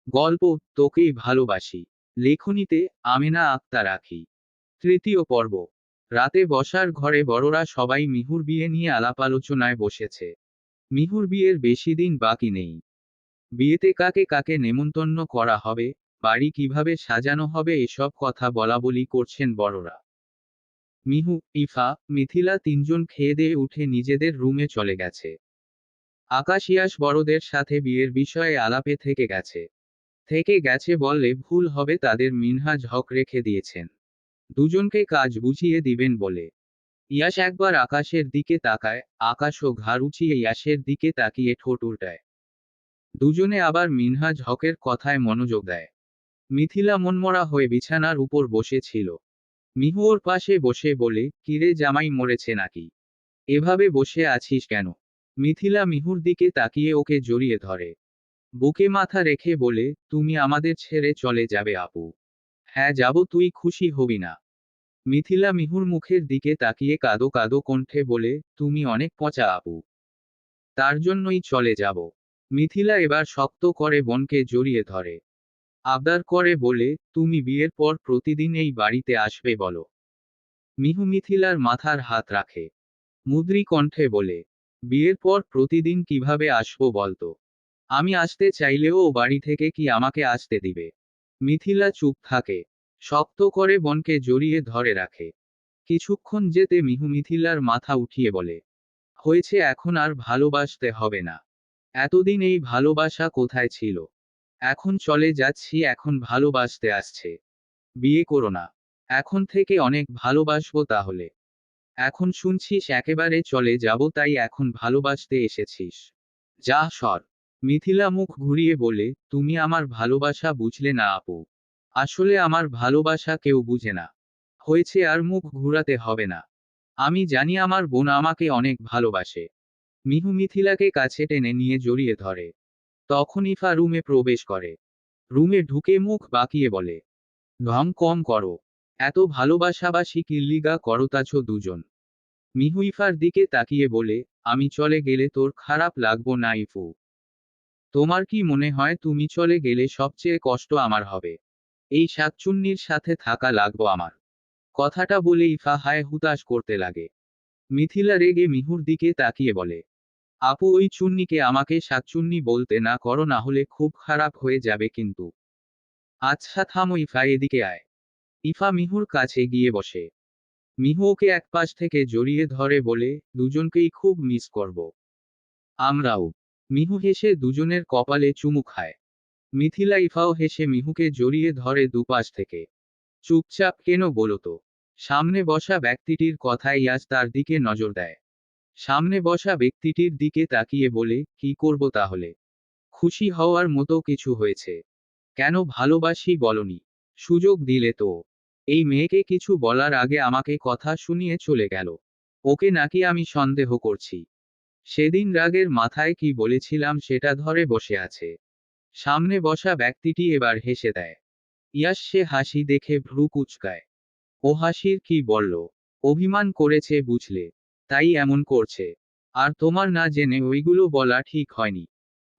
গল্প তোকেই ভালোবাসি। লেখনীতে আমেনা আক্তার আখি। তৃতীয় পর্ব। রাতে বসার ঘরে বড়রা সবাই মিহুর বিয়ে নিয়ে আলাপ আলোচনায় বসেছে। মিহুর বিয়ের বেশি দিন বাকি নেই। বিয়েতে কাকে কাকে নেমন্তন্ন করা হবে, বাড়ি কিভাবে সাজানো হবে এসব কথা বলাবলি করছেন বড়রা। মিহু, ইফা, মিথিলা তিনজন খেয়ে দিয়ে উঠে নিজেদের রুমে চলে গেছে। আকাশ ইয়াস বড়দের সাথে বিয়ের বিষয়ে আলাপে থেকে গেছে বললে ভুল হবে, তাদের মিনহাজ হক রেখে দিয়েছেন দুজনকে কাজ বুঝিয়ে দিবেন বলে। ইয়াস একবার আকাশের দিকে তাকায়, আকাশও ঘাড় উঁচিয়ে ইয়াসের দিকে তাকিয়ে ঠোঁট উল্টায়। দুজনে আবার মিনহাজ হকের কথায় মনোযোগ দেয়। মিথিলা মনমরা হয়ে বিছানার উপর বসেছিল। মিহু ওর পাশে বসে বলে, কিরে জামাই মরেছে নাকি? এভাবে বসে আছিস কেন? মিথিলা মিহুর দিকে তাকিয়ে ওকে জড়িয়ে ধরে। বুকে মাথা রেখে বলে, তুমি আমাদের ছেড়ে চলে যাবে আপু? হ্যাঁ যাব, তুই খুশি হবি না? মিথিলা মিহুর মুখের দিকে তাকিয়ে কাঁদো কাঁদো কণ্ঠে বলে, তুমি অনেক পচা আপু। তার জন্যই চলে যাব। মিথিলা এবার শক্ত করে বোনকে জড়িয়ে ধরে। আবদার করে বলে, তুমি বিয়ের পর প্রতিদিন এই বাড়িতে আসবে বলো। মিহু মিথিলার মাথার হাত রাখে। মুদ্রি কণ্ঠে বলে, বিয়ের পর প্রতিদিন কিভাবে আসবো বলতো? আমি আসতে চাইলেও ও বাড়ি থেকে কি আমাকে আসতে দিবে? মিথিলা চুপ থাকে। শক্ত করে বোনকে জড়িয়ে ধরে রাখে। কিছুক্ষণ যেতে মিহু মিথিলার মাথা উঠিয়ে বলে, হয়েছে, এখন আর ভালোবাসতে হবে না। এতদিন এই ভালোবাসা কোথায় ছিল? এখন চলে যাচ্ছি, এখন ভালোবাসতে আসছে। বিয়ে করো না। এখন থেকে অনেক ভালোবাসবো তাহলে। এখন শুনছিস একেবারে চলে যাব, তাই এখন ভালোবাসতে এসেছিস? যা সর। মিথিলা মুখ ঘুরিয়ে বলে, তুমি আমার ভালোবাসা বুঝলে না আপু। আসলে আমার ভালোবাসা কেউ বুঝে না। হয়েছে, আর মুখ ঘুরাতে হবে না। আমি জানি আমার বোন আমাকে অনেক ভালোবাসে। মিহু মিথিলাকে কাছে টেনে নিয়ে জড়িয়ে ধরে। তখন ইফা রুমে প্রবেশ করে। রুমে ঢুকে মুখ বাঁকিয়ে বলে, ঢং কম করো। এত ভালোবাসাবাসি কিল্লিগা করতাছো দুজন। মিহু ইফার দিকে তাকিয়ে বলে, আমি চলে গেলে তোর খারাপ লাগবো না ইফু? তোমার কি মনে হয় তুমি চলে গেলে সবচেয়ে কষ্ট আমার হবে? এই শাকচুন্নির সাথে থাকা লাগবো আমার? কথাটা বলে ইফা হায় হুতাশ করতে লাগে। মিথিলা রেগে মিহুর দিকে তাকিয়ে বলে, আপু ওই চুন্নিকে আমাকে শাকচুন্নি বলতে না করো, না হলে খুব খারাপ হয়ে যাবে কিন্তু। আচ্ছা থামো ইফা, এদিকে আয়। ইফা মিহুর কাছে গিয়ে বসে। মিহু ওকে একপাশ থেকে জড়িয়ে ধরে বলে, দুজনকেই খুব মিস করব। আমরাও। মিহু হেসে দুজনের কপালে চুমু খায়। মিথিলা ইফাও হেসে মিহুকে জড়িয়ে ধরে দুপাশ থেকে। চুপচাপ কেন বলো তো? সামনে বসা ব্যক্তিটির কথায় ইয়াস তার দিকে নজর দেয়। সামনে বসা ব্যক্তিটির দিকে তাকিয়ে বলে, কি করব তাহলে? খুশি হওয়ার মতো কিছু হয়েছে? কেন ভালোবাসি বলনি? সুযোগ দিলে তো। এই মেয়েকে কিছু বলার আগে আমাকে কথা শুনিয়ে চলে গেল। ওকে নাকি আমি সন্দেহ করছি? সেদিন রাগের মাথায় কি বলেছিলাম সেটা ধরে বসে আছে। সামনে বসা ব্যক্তিটি এবার হেসে দেয়। ইয়াস সে হাসি দেখে ভ্রু কুঁচকায়। ও হাসির কি বলল? অভিমান করেছে বুঝলে, তাই এমন করছে। আর তোমার না জেনে ওইগুলো বলা ঠিক হয়নি।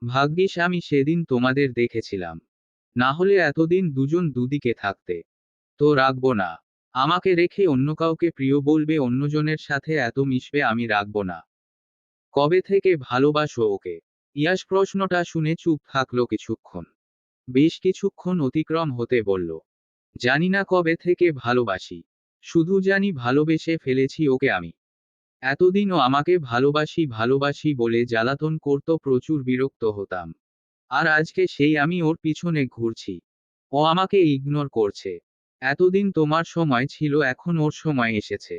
ভাগ্যিস আমি সেদিন তোমাদের দেখেছিলাম। না হলে এতদিন দুজন দুদিকে থাকতে। তো রাখবো না। আমাকে রেখে অন্য কাউকে প্রিয় বলবে, অন্যজনের সাথে এত মিশবে, আমি রাখবো না। কবে থেকে ভালোবাসো ওকে? ইয়াস প্রশ্নটা শুনে চুপ থাকলো কিছুক্ষণ। বেশ কিছুক্ষণ অতিক্রম হতে বলল, জানি না কবে থেকে ভালোবাসি। শুধু জানি ভালোবেসে ফেলেছি ওকে আমি। এতদিনও আমাকে ভালোবাসি ভালোবাসি বলে জ্বালাতন করত, প্রচুর বিরক্ত হতাম। আর আজকে সেই আমি ওর পিছনে ঘুরছি। ও আমাকে ইগনোর করছে। এতদিন তোমার সময় ছিল, এখন ওর সময় এসেছে।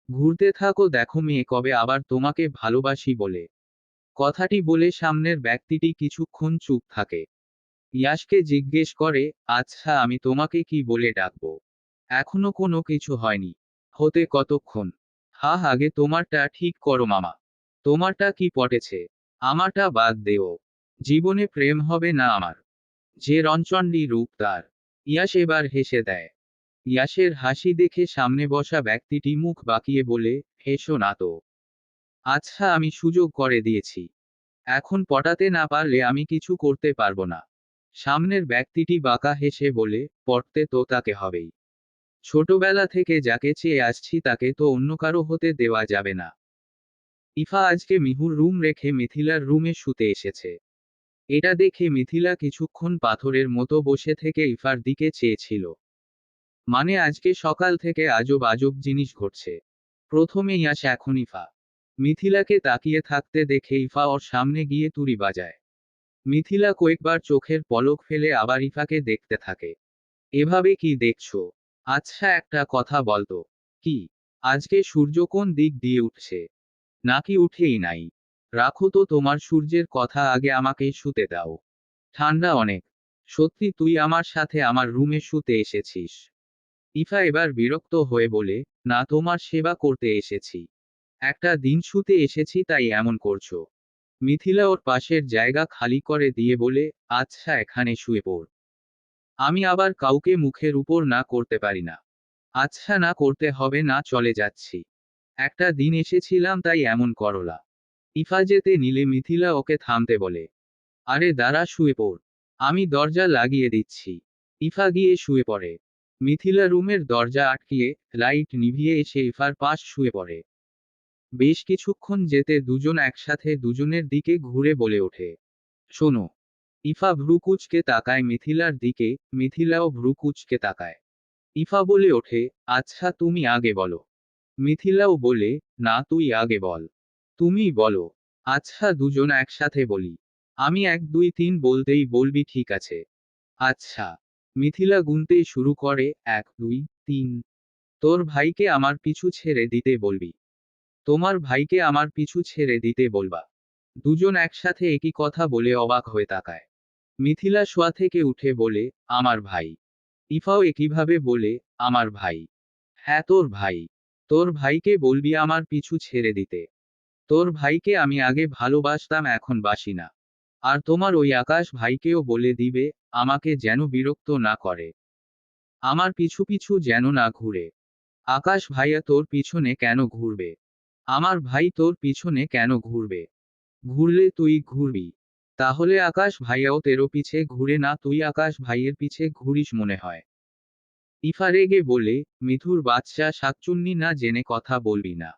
ঘুরতে থাকো, দেখো মেয়ে কবে আবার তোমাকে ভালোবাসি বলে। কথাটি বলে সামনের ব্যক্তিটি কিছুক্ষণ চুপ থাকে। ইয়াসকে জিজ্ঞেস করে, আচ্ছা আমি তোমাকে কি বলে ডাকবো? এখনো কোনো কিছু হয়নি? হতে কতক্ষণ? হা, আগে তোমারটা ঠিক করো মামা। তোমারটা কি পটেছে? আমারটা বাদ দেও। জীবনে প্রেম হবে না আমার। যে রণচণ্ডী রূপ তার। ইয়াস এবার হেসে দেয়। ইয়াসের হাসি দেখে সামনে বসা ব্যক্তিটি মুখ বাঁকিয়ে বলে, হেসো না তো। আচ্ছা আমি সুযোগ করে দিয়েছি। এখন পটাতে না পারলে আমি কিছু করতে পারবো না। সামনের ব্যক্তিটি বাঁকা হেসে বলে, পড়তে তো তাকে হবেই। ছোটবেলা থেকে যাকে চেয়ে আসছি তাকে তো অন্য কারো হতে দেওয়া যাবে না। ইফা আজকে মিহুর রুম রেখে মিথিলার রুমে শুতে এসেছে। এটা দেখে মিথিলা কিছুক্ষণ পাথরের মতো বসে থেকে ইফার দিকে চেয়েছিল। মানে আজকে সকাল থেকে আজব আজব জিনিস ঘটছে। প্রথমে ইয়াশ, এখন ইফা। মিথিলাকে তাকিয়ে থাকতে দেখে ইফা ওর সামনে গিয়ে তুড়ি বাজায়। মিথিলা কয়েকবার চোখের পলক ফেলে আবার ইফাকে দেখতে থাকে। এভাবে কি দেখছো? আচ্ছা একটা কথা বলতো। কি? আজকে সূর্য কোন দিক দিয়ে উঠছে? নাকি উঠেই নাই? রাখো তো তোমার সূর্যের কথা, আগে আমাকে শুতে দাও। ঠান্ডা অনেক। সত্যি তুই আমার সাথে আমার রুমে শুতে এসেছিস? ইফা এবার বিরক্ত হয়ে বলে, না, তোমার সেবা করতে এসেছি। একটা দিন শুতে এসেছি তাই এমন করছো। মিথিলা ওর পাশের জায়গা খালি করে দিয়ে বলে, আচ্ছা এখানে শুয়ে পড়। আমি আবার কাউকে মুখের উপর না করতে পারি না। আচ্ছা না করতে হবে না, চলে যাচ্ছি। একটা দিন এসেছিলাম তাই এমন করলা। ইফা যেতে নিলে মিথিলা ওকে থামতে বলে, আরে দাঁড়া, শুয়ে পড়। আমি দরজা লাগিয়ে দিচ্ছি। ইফা গিয়ে শুয়ে পড়ে। মিথিলা রুমের দরজা আটকিয়ে লাইট নিভিয়ে এসে ইফার পাশ শুয়ে পড়ে। বেশ কিছুক্ষণ যেতে দুজন একসাথে দুজনের দিকে ঘুরে বলে ওঠে, শোনো। ইফা ভ্রু কুঁচকে তাকায় মিথিলার দিকে, মিথিলাও ভ্রু কুঁচকে তাকায়। ইফা বলে ওঠে, আচ্ছা তুমি আগে বলো। মিথিলাও বলে, না তুই আগে বল। তুমি বলো। আচ্ছা দুজন একসাথে বলি। আমি 1 2 3 বলতেই বলবি, ঠিক আছে? আচ্ছা। মিথিলা গুনতেই শুরু করে, 1 2 3। তোর ভাইকে আমার পিছু ছেড়ে দিতে বলবি। তোমার ভাইকে আমার পিছু ছেড়ে দিতে বলবা। দুজন একসাথে একই কথা বলে অবাক হয়ে তাকায়। মিথিলা শোয়া থেকে উঠে বলে, আমার ভাই। ইফাও একইভাবে বলে, আমার ভাই। হ্যাঁ তোর ভাই। তোর ভাইকে বলবি আমার পিছু ছেড়ে দিতে। তোর ভাইকে আমি আগে ভালোবাসতাম, এখন বাসি না। আর তোমার ওই আকাশ ভাইকেও বলে দিবে, আমাকে যেন বিরক্ত না করে। আমার পিছু পিছু যেন না ঘুরে। আকাশ ভাইয়া তোর পিছনে কেন ঘুরবে? আমার ভাই তোর পিছনে কেন ঘুরবে? ঘুরলে তুই ঘুরবি। তাহলে আকাশ ভাইয়াও তেরো পিছে ঘুরে না, তুই আকাশ ভাইয়ের পিছে ঘুরিস মনে হয়। ইফা রেগে বলে, মিথুর বাচ্চা শাকচুন্নি, না জেনে কথা বলবি না।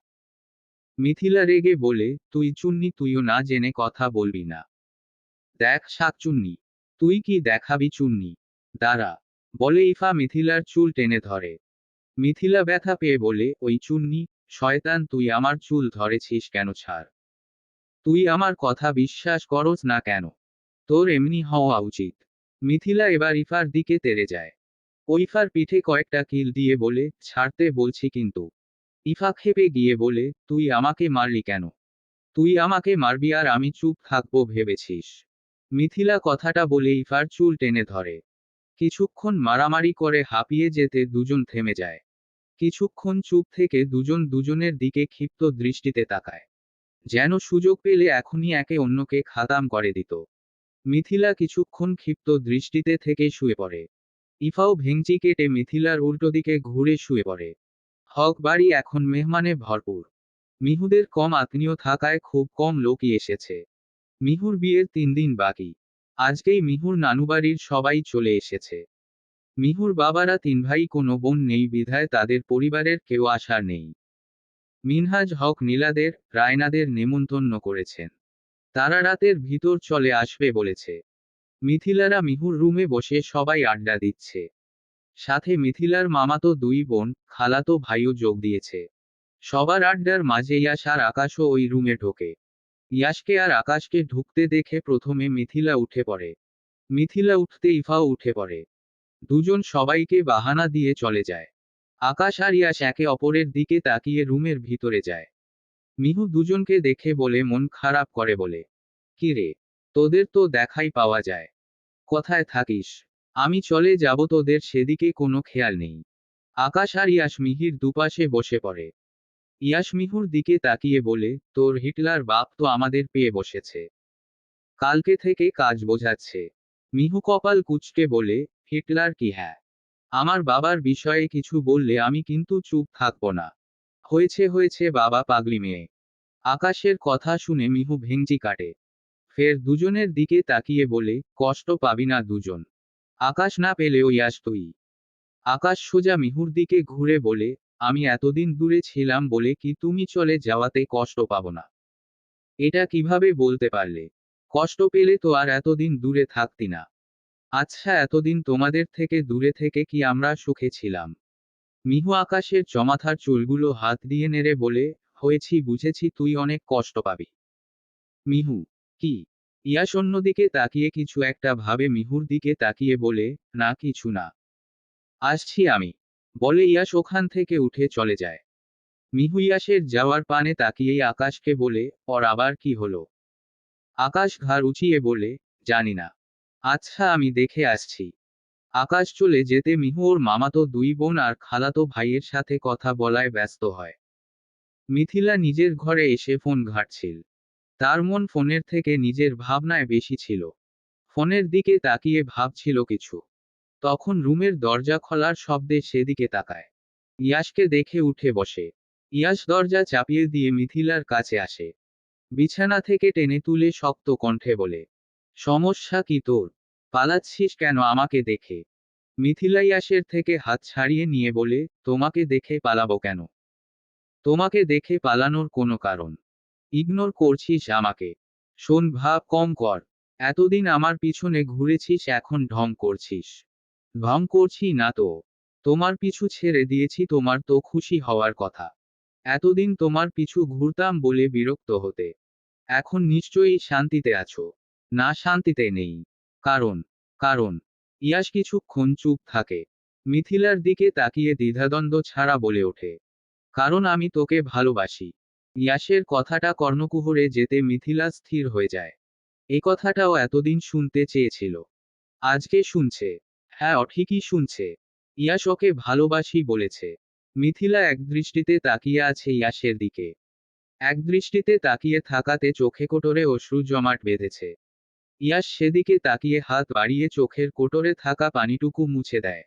মিথিলা রেগে বলে, তুই চুন্নি, তুইও না জেনে কথা বলবি না। দেখ শাকচুন্নি, তুই কি দেখাবি চুন্নি? দাঁড়া। বলে ইফা মিথিলার চুল টেনে ধরে। মিথিলা ব্যথা পেয়ে বলে, ওই চুন্নি, শয়তান তুই আমার চুল ধরেছিস কেন? ছাড়। তুই আমার কথা বিশ্বাস করস না কেন? তোর এমনি হওয়া উচিত। মিথিলা এবার ইফার দিকে তেড়ে যায়। ও ইফার পিঠে কয়েকটা কিল দিয়ে বলে, ছাড়তে বলছি কিন্তু। ইফা ক্ষেপে গিয়ে বলে, তুই আমাকে মারলি কেন? তুই আমাকে মারবি আর আমি চুপ থাকবো ভেবেছিস? মিথিলা কথাটা বলে ইফার চুল টেনে ধরে। কিছুক্ষণ মারামারি করে হাঁপিয়ে যেতে দুজন থেমে যায়। কিছুক্ষণ চুপ থেকে দুজন দুজনের দিকে ক্ষিপ্ত দৃষ্টিতে তাকায়, যেন সুযোগ পেলে এখনই একে অন্যকে খাতাম করে দিত। মিথিলা কিছুক্ষণ ক্ষিপ্ত দৃষ্টিতে থেকে শুয়ে পড়ে। ইফাও ভেঙচি কেটে মিথিলার উল্টো দিকে ঘুরে শুয়ে পড়ে। হক বাড়ি এখন মেহমানে ভরপুর। মিহুদের কম আত্মীয় থাকায় খুব কম লোকই এসেছে। মিহুর বিয়ের 3 দিন বাকি। আজকেই মিহুর নানুবাড়ির সবাই চলে এসেছে। মিহুর বাবারা 3 ভাই, কোনো বোন নেই বিধায় তাদের পরিবারের কেউ আসার নেই। মিনহাজ হক নীলাদের, রায়নাদের নেমন্তন্ন করেছেন। তারা রাতের ভিতর চলে আসবে বলেছে। মিথিলারা মিহুর রুমে বসে সবাই আড্ডা দিচ্ছে। সাথে মিথিলার মামাতো 2 বোন, খালাতো ভাইও যোগ দিয়েছে। সবার আড্ডার মাঝে ইয়াশ আর আকাশও ওই রুমে ঢোকে। ইয়াশকে আর আকাশকে ঢুকতে দেখে প্রথমে মিথিলা উঠে পড়ে। মিথিলা উঠতে ইফাও উঠে পড়ে। দুজন সবাইকে বাহানা দিয়ে চলে যায়। আকাশ আর ইয়াশ একে অপরের দিকে তাকিয়ে রুমের ভিতরে যায়। মিহু দুজনকে দেখে বলে, মন খারাপ করে বলে, কি রে, তোদের তো দেখাই পাওয়া যায়। কোথায় থাকিস? আমি চলে যাব, তোদের সেদিকে কোনো খেয়াল নেই। আকাশ আর ইয়াশ মিহির দুপাশে বসে পড়ে। ইয়াশ মিহুর দিকে তাকিয়ে বলে, তোর হিটলার বাপ তো আমাদের পেয়ে বসেছে। কালকে থেকে কাজ বোঝাচ্ছে। মিহু কপাল কুঁচকে বলে, হিটলার কি? হ্যাঁ। আমার বাবার বিষয়ে কিছু বললে আমি কিন্তু চুপ থাকবো না। হয়েছে হয়েছে বাবা, পাগলি মেয়ে। আকাশের কথা শুনে মিহু ভেঙচি কাটে। ফের দুজনের দিকে তাকিয়ে বলে, কষ্ট পাবি না দুজন। আকাশ না পেলেও ইয়াস তুই। আকাশ সোজা মিহুর দিকে ঘুরে বলে, আমি এতদিন দূরে ছিলাম বলে কি তুমি চলে যাওয়াতে কষ্ট পাবো না? এটা কিভাবে বলতে পারলে? কষ্ট পেলে তো আর এতদিন দূরে থাকতি না। আচ্ছা, এতদিন তোমাদের থেকে দূরে থেকে কি আমরা সুখে ছিলাম? মিহু আকাশের জমাথার চুলগুলো হাত দিয়ে নেড়ে বলে, হয়েছি, বুঝেছি, তুই অনেক কষ্ট পাবি। মিহু, কি? ইয়াস অন্যদিকে তাকিয়ে কিছু একটা ভাবে মিহুর দিকে তাকিয়ে বলে, না কিছু না। আসছি আমি, বলে ইয়াস ওখান থেকে উঠে চলে যায়। মিহু ইয়াসের যাওয়ার পানে তাকিয়েই আকাশকে বলে, ওর আবার কি হলো? আকাশ ঘাড় উঁচিয়ে বলে, জানি না। আচ্ছা, আমি দেখে আসছি। আকাশ চলে যেতে মিহু ওর মামাতো দুই বোন আর খালাতো ভাইয়ের সাথে কথা বলায় ব্যস্ত হয়। মিথিলা নিজের ঘরে এসে ফোন ঘাঁটছিল। তার মন ফোনের থেকে নিজের ভাবনায় বেশি ছিল। ফোনের দিকে তাকিয়ে ভাবছিল কিছু। তখন রুমের দরজা খোলার শব্দে সেদিকে তাকায়। ইয়াসকে দেখে উঠে বসে। ইয়াস দরজা চাপিয়ে দিয়ে মিথিলার কাছে আসে। বিছানা থেকে টেনে তুলে শক্ত কণ্ঠে বলে, সমস্যা কি তোর? পালাচ্ছিস কেন আমাকে দেখে? মিথিলা ইয়াসের থেকে হাত ছাড়িয়ে নিয়ে বলে, তোমাকে দেখে পালাবো কেন? তোমাকে দেখে পালানোর কোনো কারণ? ইগনোর করছিস আমাকে? শোন, ভাব কম কর। এতদিন আমার পিছনে ঘুরেছিস, এখন ঢং করছিস। ঢং করছি না তো। তোমার পিছু ছেড়ে দিয়েছি, তোমার তো খুশি হওয়ার কথা। এতদিন তোমার পিছু ঘুরতাম বলে বিরক্ত হতে। এখন নিশ্চয়ই শান্তিতে আছো। না, শান্তিতে নেই। কারণ? কারণ? ইয়াস কিছুক্ষণ চুপ থাকে। মিথিলার দিকে তাকিয়ে দ্বিধাদ্বন্দ্ব ছাড়া বলে ওঠে, কারণ আমি তোকে ভালোবাসি। ইয়াসের কথাটা কর্ণকুহরে যেতে মিথিলা স্থির হয়ে যায়। এই কথাটাও এতদিন শুনতে চেয়েছিল। আজকে শুনছে। হ্যাঁ, ও ঠিকই শুনছে। ইয়াস ওকে ভালোবাসি বলেছে। মিথিলা একদৃষ্টিতে তাকিয়ে আছে ইয়াসের দিকে। একদৃষ্টিতে তাকিয়ে থাকাতে চোখে কোটরে অশ্রু জমাট বেঁধেছে। ইয়াস সেদিকে তাকিয়ে হাত বাড়িয়ে চোখের কোটরে থাকা পানিটুকু মুছে দেয়।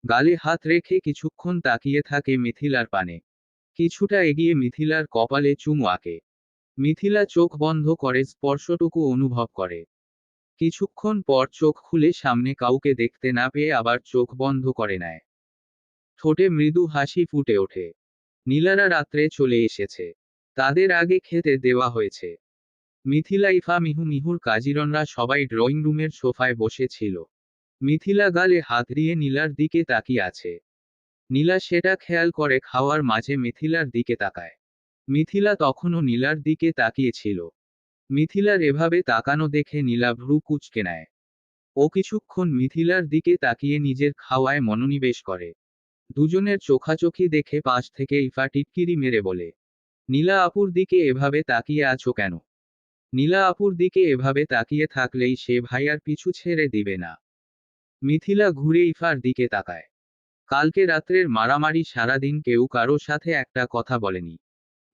গালে হাত রেখে কিছুক্ষণ তাকিয়ে থাকে মিথিলার পানে। কিছুটা এগিয়ে মিথিলার কপালে চুমু আঁকে। মিথিলা চোখ বন্ধ করে স্পর্শটুকু অনুভব করে। কিছুক্ষণ পর চোখ খুলে সামনে কাউকে দেখতে না পেয়ে আবার চোখ বন্ধ করে নেয়। ঠোঁটে মৃদু হাসি ফুটে ওঠে। নীলারা রাত্রে চলে এসেছে। তাদের আগে খেতে দেওয়া হয়েছে। মিথিলা, ইফা, মিহু, মিহুর কাজিরনরা সবাই ড্রয়িং রুমের সোফায় বসে ছিল। মিথিলা গালে হাত দিয়ে নীলার দিকে তাকিয়ে আছে। নীলা সেটা খেয়াল করে খাওয়ার মাঝে মিথিলার দিকে তাকায়। মিথিলা তখনও নীলার দিকে তাকিয়েছিল। মিথিলার এভাবে তাকানো দেখে নীলা ভ্রু কুঁচকে নেয়। ও কিছুক্ষণ মিথিলার দিকে তাকিয়ে নিজের খাওয়ায় মনোনিবেশ করে। দুজনের চোখাচোখি দেখে পাশ থেকে ইফা টিটকিরি মেরে বলে, নীলা আপুর দিকে এভাবে তাকিয়ে আছো কেন? নীলা আপুর দিকে এভাবে তাকিয়ে থাকলেই সে ভাইয়ার পিছু ছেড়ে দিবে না। মিথিলা ঘুরে ইফার দিকে তাকায়। কালকে রাত্রের মারামারি সারাদিন কেউ কারো সাথে একটা কথা বলেনি।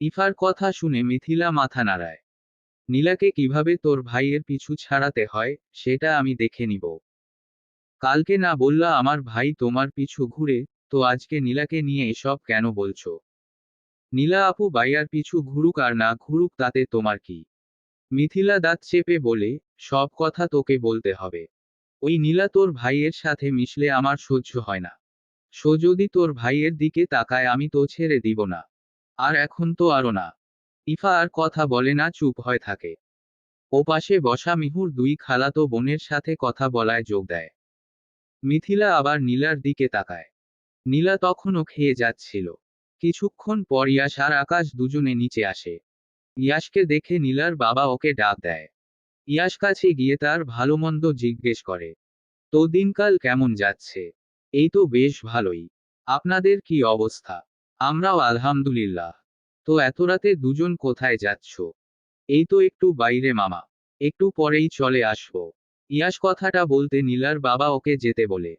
ইফার কথা শুনে মিথিলা মাথা নাড়ায়। নীলাকে কিভাবে তোর ভাইয়ের পিছু ছাড়াতে হয়, সেটা আমি দেখে নিব। কালকে না বললা আমার ভাই তোমার পিছু ঘুরে, তো আজকে নীলাকে নিয়ে এসব কেন বলছো? নীলা আপু ভাইয়ার পিছু ঘুরুক আর না ঘুরুক তাতে তোমার কি? মিথিলা দাঁত চেপে বলে, সব কথা তোকে বলতে হবে। ওই নীলা তোর ভাইয়ের সাথে মিশলে আমার সহ্য হয় না। সো যদি তোর ভাইয়ের দিকে তাকায় আমি তো ছেড়ে দিব না। আর এখন তো আরও না। ইফা আর কথা বলে না, চুপ হয়ে থাকে। ওপাশে বসা মিহুর দুই খালাতো বোনের সাথে কথা বলায় যোগ দেয়। মিথিলা আবার নীলার দিকে তাকায়। নীলা তখনও খেয়ে যাচ্ছিল। কিছুক্ষণ পর ইয়াস আর আকাশ দুজনে নিচে আসে। ইয়াসকে দেখে নীলার বাবা ওকে ডাক দেয়। ইয়াস কাছে গিয়ে তার ভালোমন্দ জিজ্ঞেস করে, তো দিনকাল কেমন যাচ্ছে? এই তো বেশ ভালোই। আপনাদের কি অবস্থা? আমরাও আলহামদুলিল্লাহ। তো এত রাতে দুজন কোথায় যাচ্ছ? এই তো একটু বাইরে মামা। একটু পরেই চলে আসবো। ইয়াস কথাটা বলতে নীলার বাবা ওকে যেতে বলে।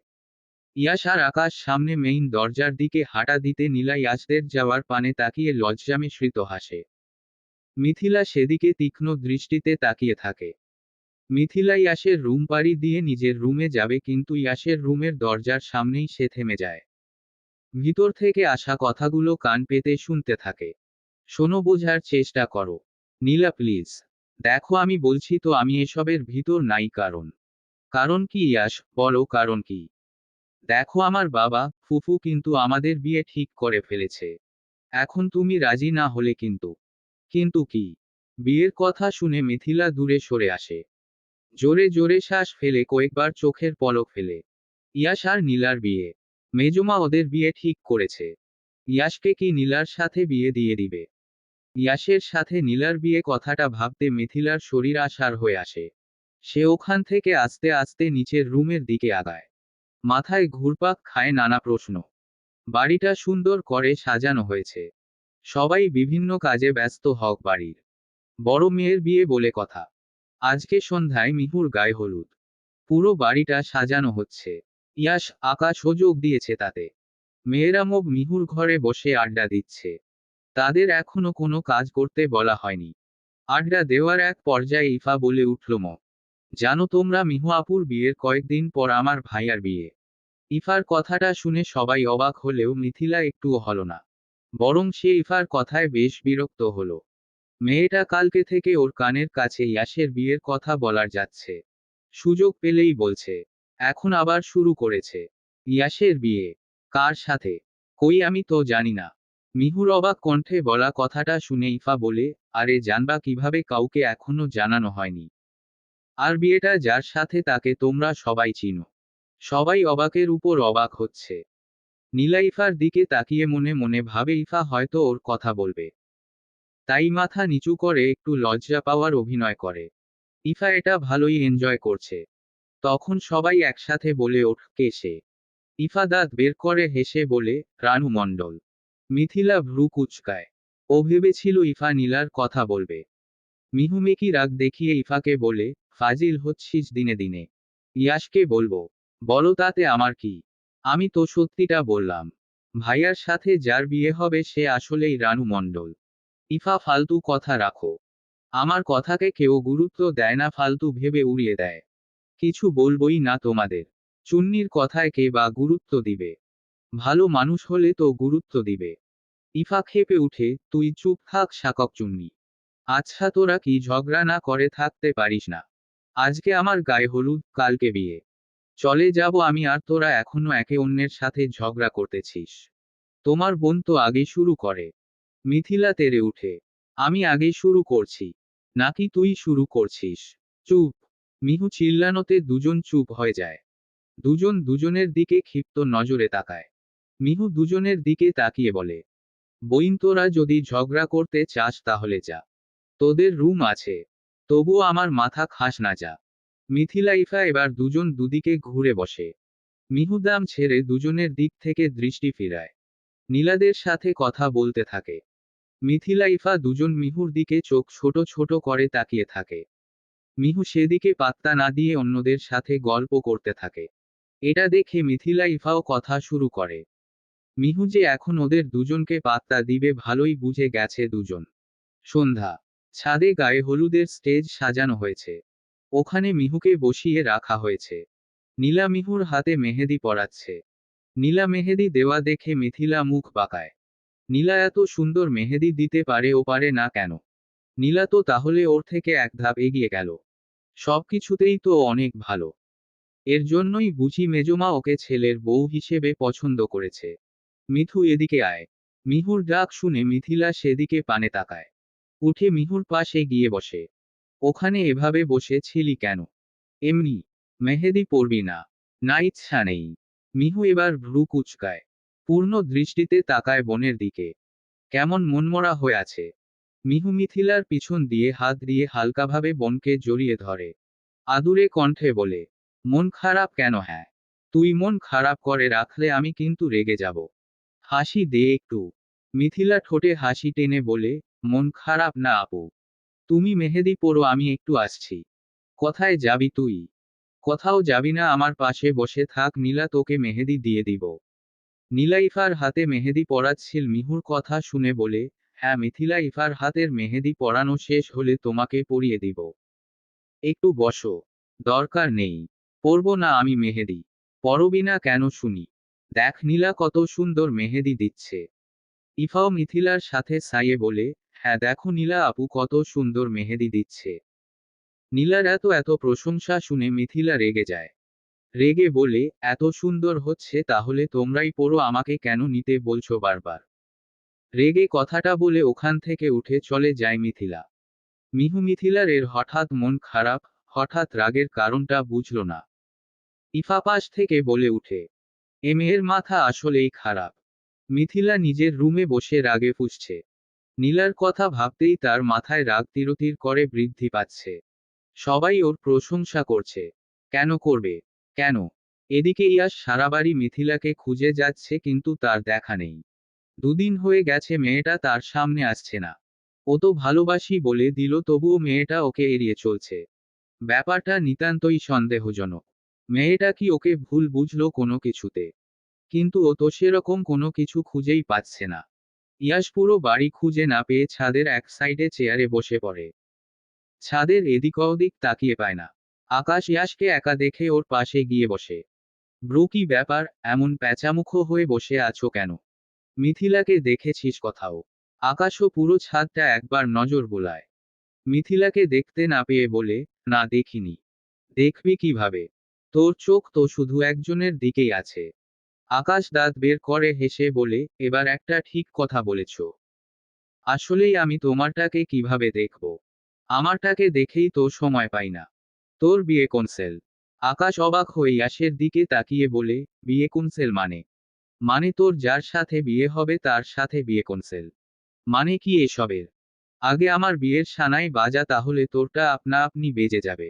ইয়াস আর আকাশ সামনে মেইন দরজার দিকে হাঁটা দিতে নীলা ইয়াসদের যাওয়ার পানে তাকিয়ে লজ্জা মিশ্রিত হাসে। মিথিলা সেদিকে তীক্ষ্ণ দৃষ্টিতে তাকিয়ে থাকে। মিথিলা ইয়াসের রুম পাড়ি দিয়ে নিজের রুমে যাবে, কিন্তু ইয়াসের রুমের দরজার সামনেই সে থেমে যায়। ভিতর থেকে আসা কথাগুলো কান পেতে শুনতে থাকে। শোনো, বোঝার চেষ্টা করো। নীলা প্লিজ। দেখো আমি বলছি তো আমি এসবের ভিতর নাই। কারণ কি ইয়াশ, বলো কারণ কি? দেখো আমার বাবা ফুফু কিন্তু আমাদের বিয়ে ঠিক করে ফেলেছে। এখন তুমি রাজি না হলে কিন্তু। কিন্তু কি? বিয়ের কথা শুনে মিথিলা দূরে সরে আসে। জোরে জোরে শ্বাস ফেলে কয়েকবার চোখের পলক ফেলে। ইয়াশ আর নীলার বিয়ে। মেজমা ওদের বিয়ে ঠিক করেছে। ইয়াশকে কি নীলার সাথে বিয়ে দিয়ে দিবে? ইয়াশের সাথে নীলার বিয়ে কথাটা ভাবতে মিথিলার শরীর আসার হয়ে আসে। সে ওখান থেকে আস্তে আস্তে নিচের রুমের দিকে আগায়। মাথায় ঘুরপাক খায় নানা প্রশ্ন। বাড়িটা সুন্দর করে সাজানো হয়েছে। সবাই বিভিন্ন কাজে ব্যস্ত হক বাড়ির। বড় মেয়ের বিয়ে বলে কথা। আজকে সন্ধ্যায় মিহুর গায়ে হলুদ। পুরো বাড়িটা সাজানো হচ্ছে। ইয়াশ আকাশও যোগ দিয়েছে তাতে। মেয়েরা মুখ মিহুর ঘরে বসে আড্ডা দিচ্ছে। তাদের এখনো কোনো কাজ করতে বলা হয়নি। আড্ডা দেওয়ার এক পর্যায়ে ইফা বলে উঠল, জানো তোমরা, মিহু আপুর বিয়ের কয়েকদিন পর আমার ভাইয়ার বিয়ে। ইফার কথাটা শুনে সবাই অবাক হলেও মিথিলা একটুও হল না। বরং সে ইফার কথায় বেশ বিরক্ত হলো। মেয়েটা কালকে থেকে ওর কানের কাছে ইয়াশের বিয়ের কথা বলার যাচ্ছে। সুযোগ পেলেই বলছে। এখন আবার শুরু করেছে। ইয়াশের বিয়ে? কার সাথে? কই আমি তো জানি না। মিহুর অবাক কণ্ঠে বলা কথাটা শুনে ইফা বলে, আরে জানবা কিভাবে, কাউকে এখনো জানানো হয়নি। আর বিয়েটা যার সাথে তাকে তোমরা সবাই চিনো। সবাই অবাকের উপর অবাক হচ্ছে। নীলা ইফার দিকে তাকিয়ে মনে মনে ভাবে ইফা হয়তো ওর কথা বলবে। তাই মাথা নিচু করে একটু লজ্জা পাওয়ার অভিনয় করে। ইফা এটা ভালোই এনজয় করছে। তখন সবাই একসাথে বলে ওঠ, কে সে? ইফা দাঁত বের করে হেসে বলে, রানু মণ্ডল। মিথিলা ভ্রু কুচকায়। ও ভেবেছিল ইফা নীলার কথা বলবে। মিহু মেকি রাগ দেখিয়ে ইফাকে বলে, ফাজিল হচ্ছিস দিনে দিনে। ইয়াশকে বলবো? বলো তাতে আমার কি? আমি তো সত্যিটা বললাম। ভাইয়ার সাথে যার বিয়ে হবে সে আসলেই রানু মণ্ডল। ইফা ফালতু কথা রাখো। আমার কথাকে কেউ গুরুত্ব দেয় না, ফালতু ভেবে উড়িয়ে দেয়। কিছু বলবোই না তোমাদের। চুন্নির কথায় কে বা গুরুত্ব দিবে? ভালো মানুষ হলে তো গুরুত্ব দিবে। ইফা ক্ষেপে উঠে, তুই চুপ থাক শাকক চুন্নি। আচ্ছা তোরা কি ঝগড়া না করে থাকতে পারিস না? আজকে আমার গায়ে হলুদ, কালকে বিয়ে। চলে যাব আমি আর তোরা এখনো একে অন্যের সাথে ঝগড়া করতেছিস। তোমার বোন তো আগে শুরু করে। মিথিলা তেড়ে উঠে। আমি আগে শুরু করছি? নাকি তুই শুরু করছিস? চুপ। মিহু চিল্লানোতে দুজন চুপ হয়ে যায়। দুজন দুজনের দিকে ক্ষিপ্ত নজরে তাকায়। মিহু দুজনের দিকে তাকিয়ে বলে, বইন তোরা যদি ঝগড়া করতে চাস তাহলে যা। তোদের রুম আছে। তবুও আমার মাথা খাস না, যা। মিথিলা ইফা এবার দুজন দুদিকে ঘুরে বসে। মিহু দাম ছেড়ে দুজনের দিক থেকে দৃষ্টি ফিরায়। নীলাদের সাথে কথা বলতে থাকে। মিথিলা ইফা দুজন মিহুর দিকে চোখ ছোট ছোট করে তাকিয়ে থাকে। মিহু সেদিকে পাত্তা না দিয়ে অন্যদের সাথে গল্প করতে থাকে। এটা দেখে মিথিলা ইফাও কথা শুরু করে। মিহু যে এখন ওদের দুজনকে পাত্তা দিবে ভালোই বুঝে গেছে দুজন। সন্ধ্যা। ছাদে গায়ে হলুদের স্টেজ সাজানো হয়েছে। ওখানে মিহুকে বসিয়ে রাখা হয়েছে। নীলা মিহুর হাতে মেহেদি পরাচ্ছে। নীলা মেহেদি দেওয়া দেখে মিথিলা মুখ বাঁকায়। নীলা এত সুন্দর মেহেদি দিতে পারে, ও পারে না কেন? নীলা তো তাহলে ওর থেকে এক ধাপ এগিয়ে গেল। সবকিছুতেই তো অনেক ভালো। এর জন্যই বুঝি মেজমা ওকে ছেলের বউ হিসেবে পছন্দ করেছে। মিথু এদিকে আয়। মিহুর ডাক শুনে মিথিলা সেদিকে পানে তাকায়। উঠে মিহুর পাশে গিয়ে বসে। ওখানে এভাবে বসে ছিলি কেন? এমনি। মেহেদি পরবি না? না, ইচ্ছা নেই। মিহু এবার ভ্রু কুচকায়। পূর্ণ দৃষ্টিতে তাকায় বোনের দিকে। কেমন মনমরা হয়ে আছে। মিহু মিথিলার পিছন দিয়ে হাত দিয়ে হালকাভাবে বোনকে জড়িয়ে ধরে। আদুরে কণ্ঠে বলে, মন খারাপ কেন? হ্যাঁ, তুই মন খারাপ করে রাখলে আমি কিন্তু রেগে যাব। হাসি দে একটু। মিথিলা ঠোঁটে হাসি টেনে বলে, মন খারাপ না আপু। তুমি মেহেদি পরো, আমি একটু আসছি। কোথায় যাবি তুই? কোথাও যাবি না, আমার পাশে বসে থাক, নীলা তোকে মেহেদি দিয়ে দিব। নীলা ইফার হাতে মেহেদি পরাচ্ছিল। মিহুর কথা শুনে বলে, হ্যাঁ মিথিলা, ইফার হাতের মেহেদি পরানো শেষ হলে তোমাকে পরিয়ে দিব। একটু বসো। দরকার নেই। পরবো না আমি মেহেদি। পরবি না কেন শুনি? দেখ নীলা কত সুন্দর মেহেদি দিচ্ছে। ইফাও মিথিলার সাথে সাইয়ে বলে, হ্যাঁ দেখো নীলা আপু কত সুন্দর মেহেদি দিচ্ছে। নীলার এত এত প্রশংসা শুনে মিথিলা রেগে যায়। রেগে বলে, এত সুন্দর হচ্ছে তাহলে তোমরাই পড়ো, আমাকে কেন নিতে বলছো বারবার। রেগে কথাটা বলে ওখান থেকে উঠে চলে যায় মিথিলা। মিথিলার এর হঠাৎ মন খারাপ, হঠাৎ রাগের কারণটা বুঝল না। ইফা পাশ থেকে বলে উঠে, এ মেয়ের মাথা আসলেই খারাপ। মিথিলা নিজের রুমে বসে রাগে ফুঁসছে। নীলার কথা ভাবতেই তার মাথায় রাগ তিরতির করে বৃদ্ধি পাচ্ছে। সবাই ওর প্রশংসা করছে। কেন করবে? কেন? এদিকে ইয়াস সারা বাড়ি মিথিলাকে খুঁজে যাচ্ছে কিন্তু তার দেখা নেই। দুদিন হয়ে গেছে মেয়েটা তার সামনে আসছে না। ও তো ভালোবাসি বলে দিল তবুও মেয়েটা ওকে এড়িয়ে চলছে। ব্যাপারটা নিতান্তই সন্দেহজনক। মেয়েটা কি ওকে ভুল বুঝলো কোনো কিছুতে? কিন্তু ও তো সেরকম কোনো কিছু খুঁজেই পাচ্ছে না। ইয়াস পুরো বাড়ি খুঁজে না পেয়ে ছাদের এক সাইডে চেয়ারে বসে পড়ে। ছাদের এদিক ওদিক তাকিয়ে পায় না। আকাশ ইয়াসকে একা দেখে ওর পাশে গিয়ে বসে। ব্রো, কি ব্যাপার, এমন প্যাঁচামুখো হয়ে বসে আছো কেন? মিথিলাকে দেখেছিস কোথাও? আকাশও পুরো ছাদটা একবার নজর বুলায়। মিথিলাকে দেখতে না পেয়ে বলে, না দেখিনি। দেখবি কিভাবে? তোর চোখ তো শুধু একজনের দিকেই আছে। আকাশ দাঁত বের করে হেসে বলে, এবার একটা ঠিক কথা বলেছ। আসলেই আমি তোমারটাকে কিভাবে দেখব? আমারটাকে দেখেই তো সময় পাই না। তোর বিয়ে কোনসেল? আকাশ অবাক হয়ে ইয়াসের দিকে তাকিয়ে বলে, বিয়ে কোনসেল মানে? মানে তোর যার সাথে বিয়ে হবে তার সাথে বিয়ে কোনসেল? মানে কি এসবের? আগে আমার বিয়ের সানাই বাজা, তাহলে তোরটা আপনা আপনি বেজে যাবে।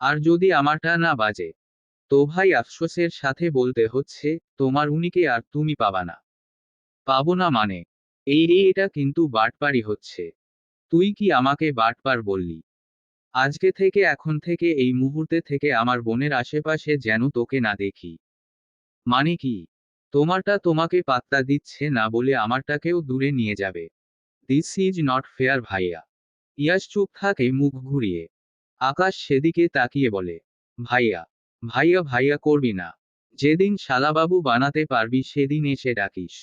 আর যদি আমারটা না বাজে, তো ভাই আফসোসের সাথে বলতে হচ্ছে, তোমার উনিকে আর তুমি পাবা না। পাবো না মানে? এটা কিন্তু বাটপারি হচ্ছে। তুই কি আমাকে বাটপার বললি? আজকে থেকে, এখন থেকে, এই মুহূর্তে থেকে আমার বোনের আশেপাশে যেন তোকে না দেখি। মানে কি? তোমারটা তোমাকে পাত্তা দিচ্ছে না বলে আমারটাকেও দূরে নিয়ে যাবে? দিস ইজ নট ফেয়ার ভাইয়া। ইয়াস চুপ থাকে মুখ ঘুরিয়ে। আকাশ সেদিকে তাকিয়ে বলে, ভাইয়া, ভাইয়া ভাইয়া করবি না। যেদিন শালাবাবু বানাতে পারবি সেদিন এসে ডাকিস।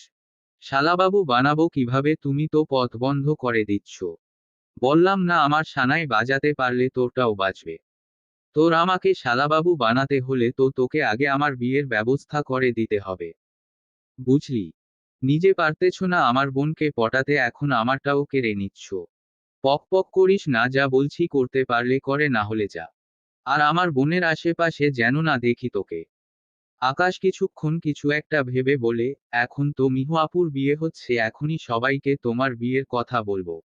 শালাবাবু বানাবো কিভাবে, তুমি তো পথ বন্ধ করে দিচ্ছ। বললাম না আমার সানাই বাজাতে পারলে তোরটাও বাজবে। তোর আমাকে শালাবাবু বানাতে হলে তো তোকে আগে আমার বিয়ের ব্যবস্থা করে দিতে হবে। বুঝলি? নিজে পারতেছ না আমার বোনকে পটাতে, এখন আমারটাও কেড়ে নিচ্ছ। পক পক করিস না, যা বলছি করতে পারলে করে, না হলে যা। আর আমার বোনের আশেপাশে যেন না দেখি তোকে। আকাশ কিছুক্ষণ কিছু একটা ভেবে বলে, এখন তো মিহু আপুর বিয়ে হচ্ছে, এখনই সবাইকে তোমার বিয়ের কথা বলবো।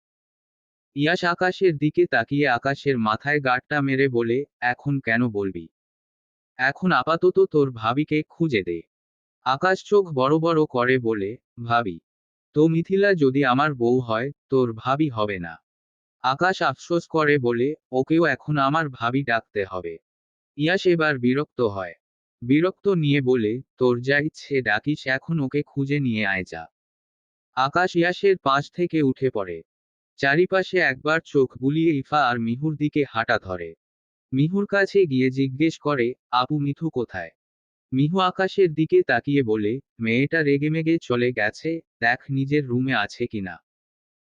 ইয়াস আকাশের দিকে তাকিয়ে আকাশের মাথায় গাঁটটা মেরে বলে, এখন কেন বলবি? এখন আপাতত তোর ভাবিকে খুঁজে দে। আকাশ চোখ বড় বড় করে বলে, ভাবি? তো মিথিলা যদি আমার বউ হয়, তোর ভাবি হবে না? আকাশ আফসোস করে বলে, ওকেও এখন আমার ভাবি ডাকতে হবে। ইয়াস এবার বিরক্ত হয়। বিরক্ত নিয়ে বলে, তোর যা ইচ্ছে ডাকিস, এখন ওকে খুঁজে নিয়ে আয় যা। আকাশ ইয়াসের পাশ থেকে উঠে পড়ে। চারিপাশে একবার চোখ বুলিয়ে ইফা আর মিহুর দিকে হাঁটা ধরে। মিহুর কাছে গিয়ে জিজ্ঞেস করে, আপু মিঠু কোথায়? মিহু আকাশের দিকে তাকিয়ে বলে, মেয়েটা রেগেমেগে চলে গেছে, দেখ নিজের রুমে আছে কিনা।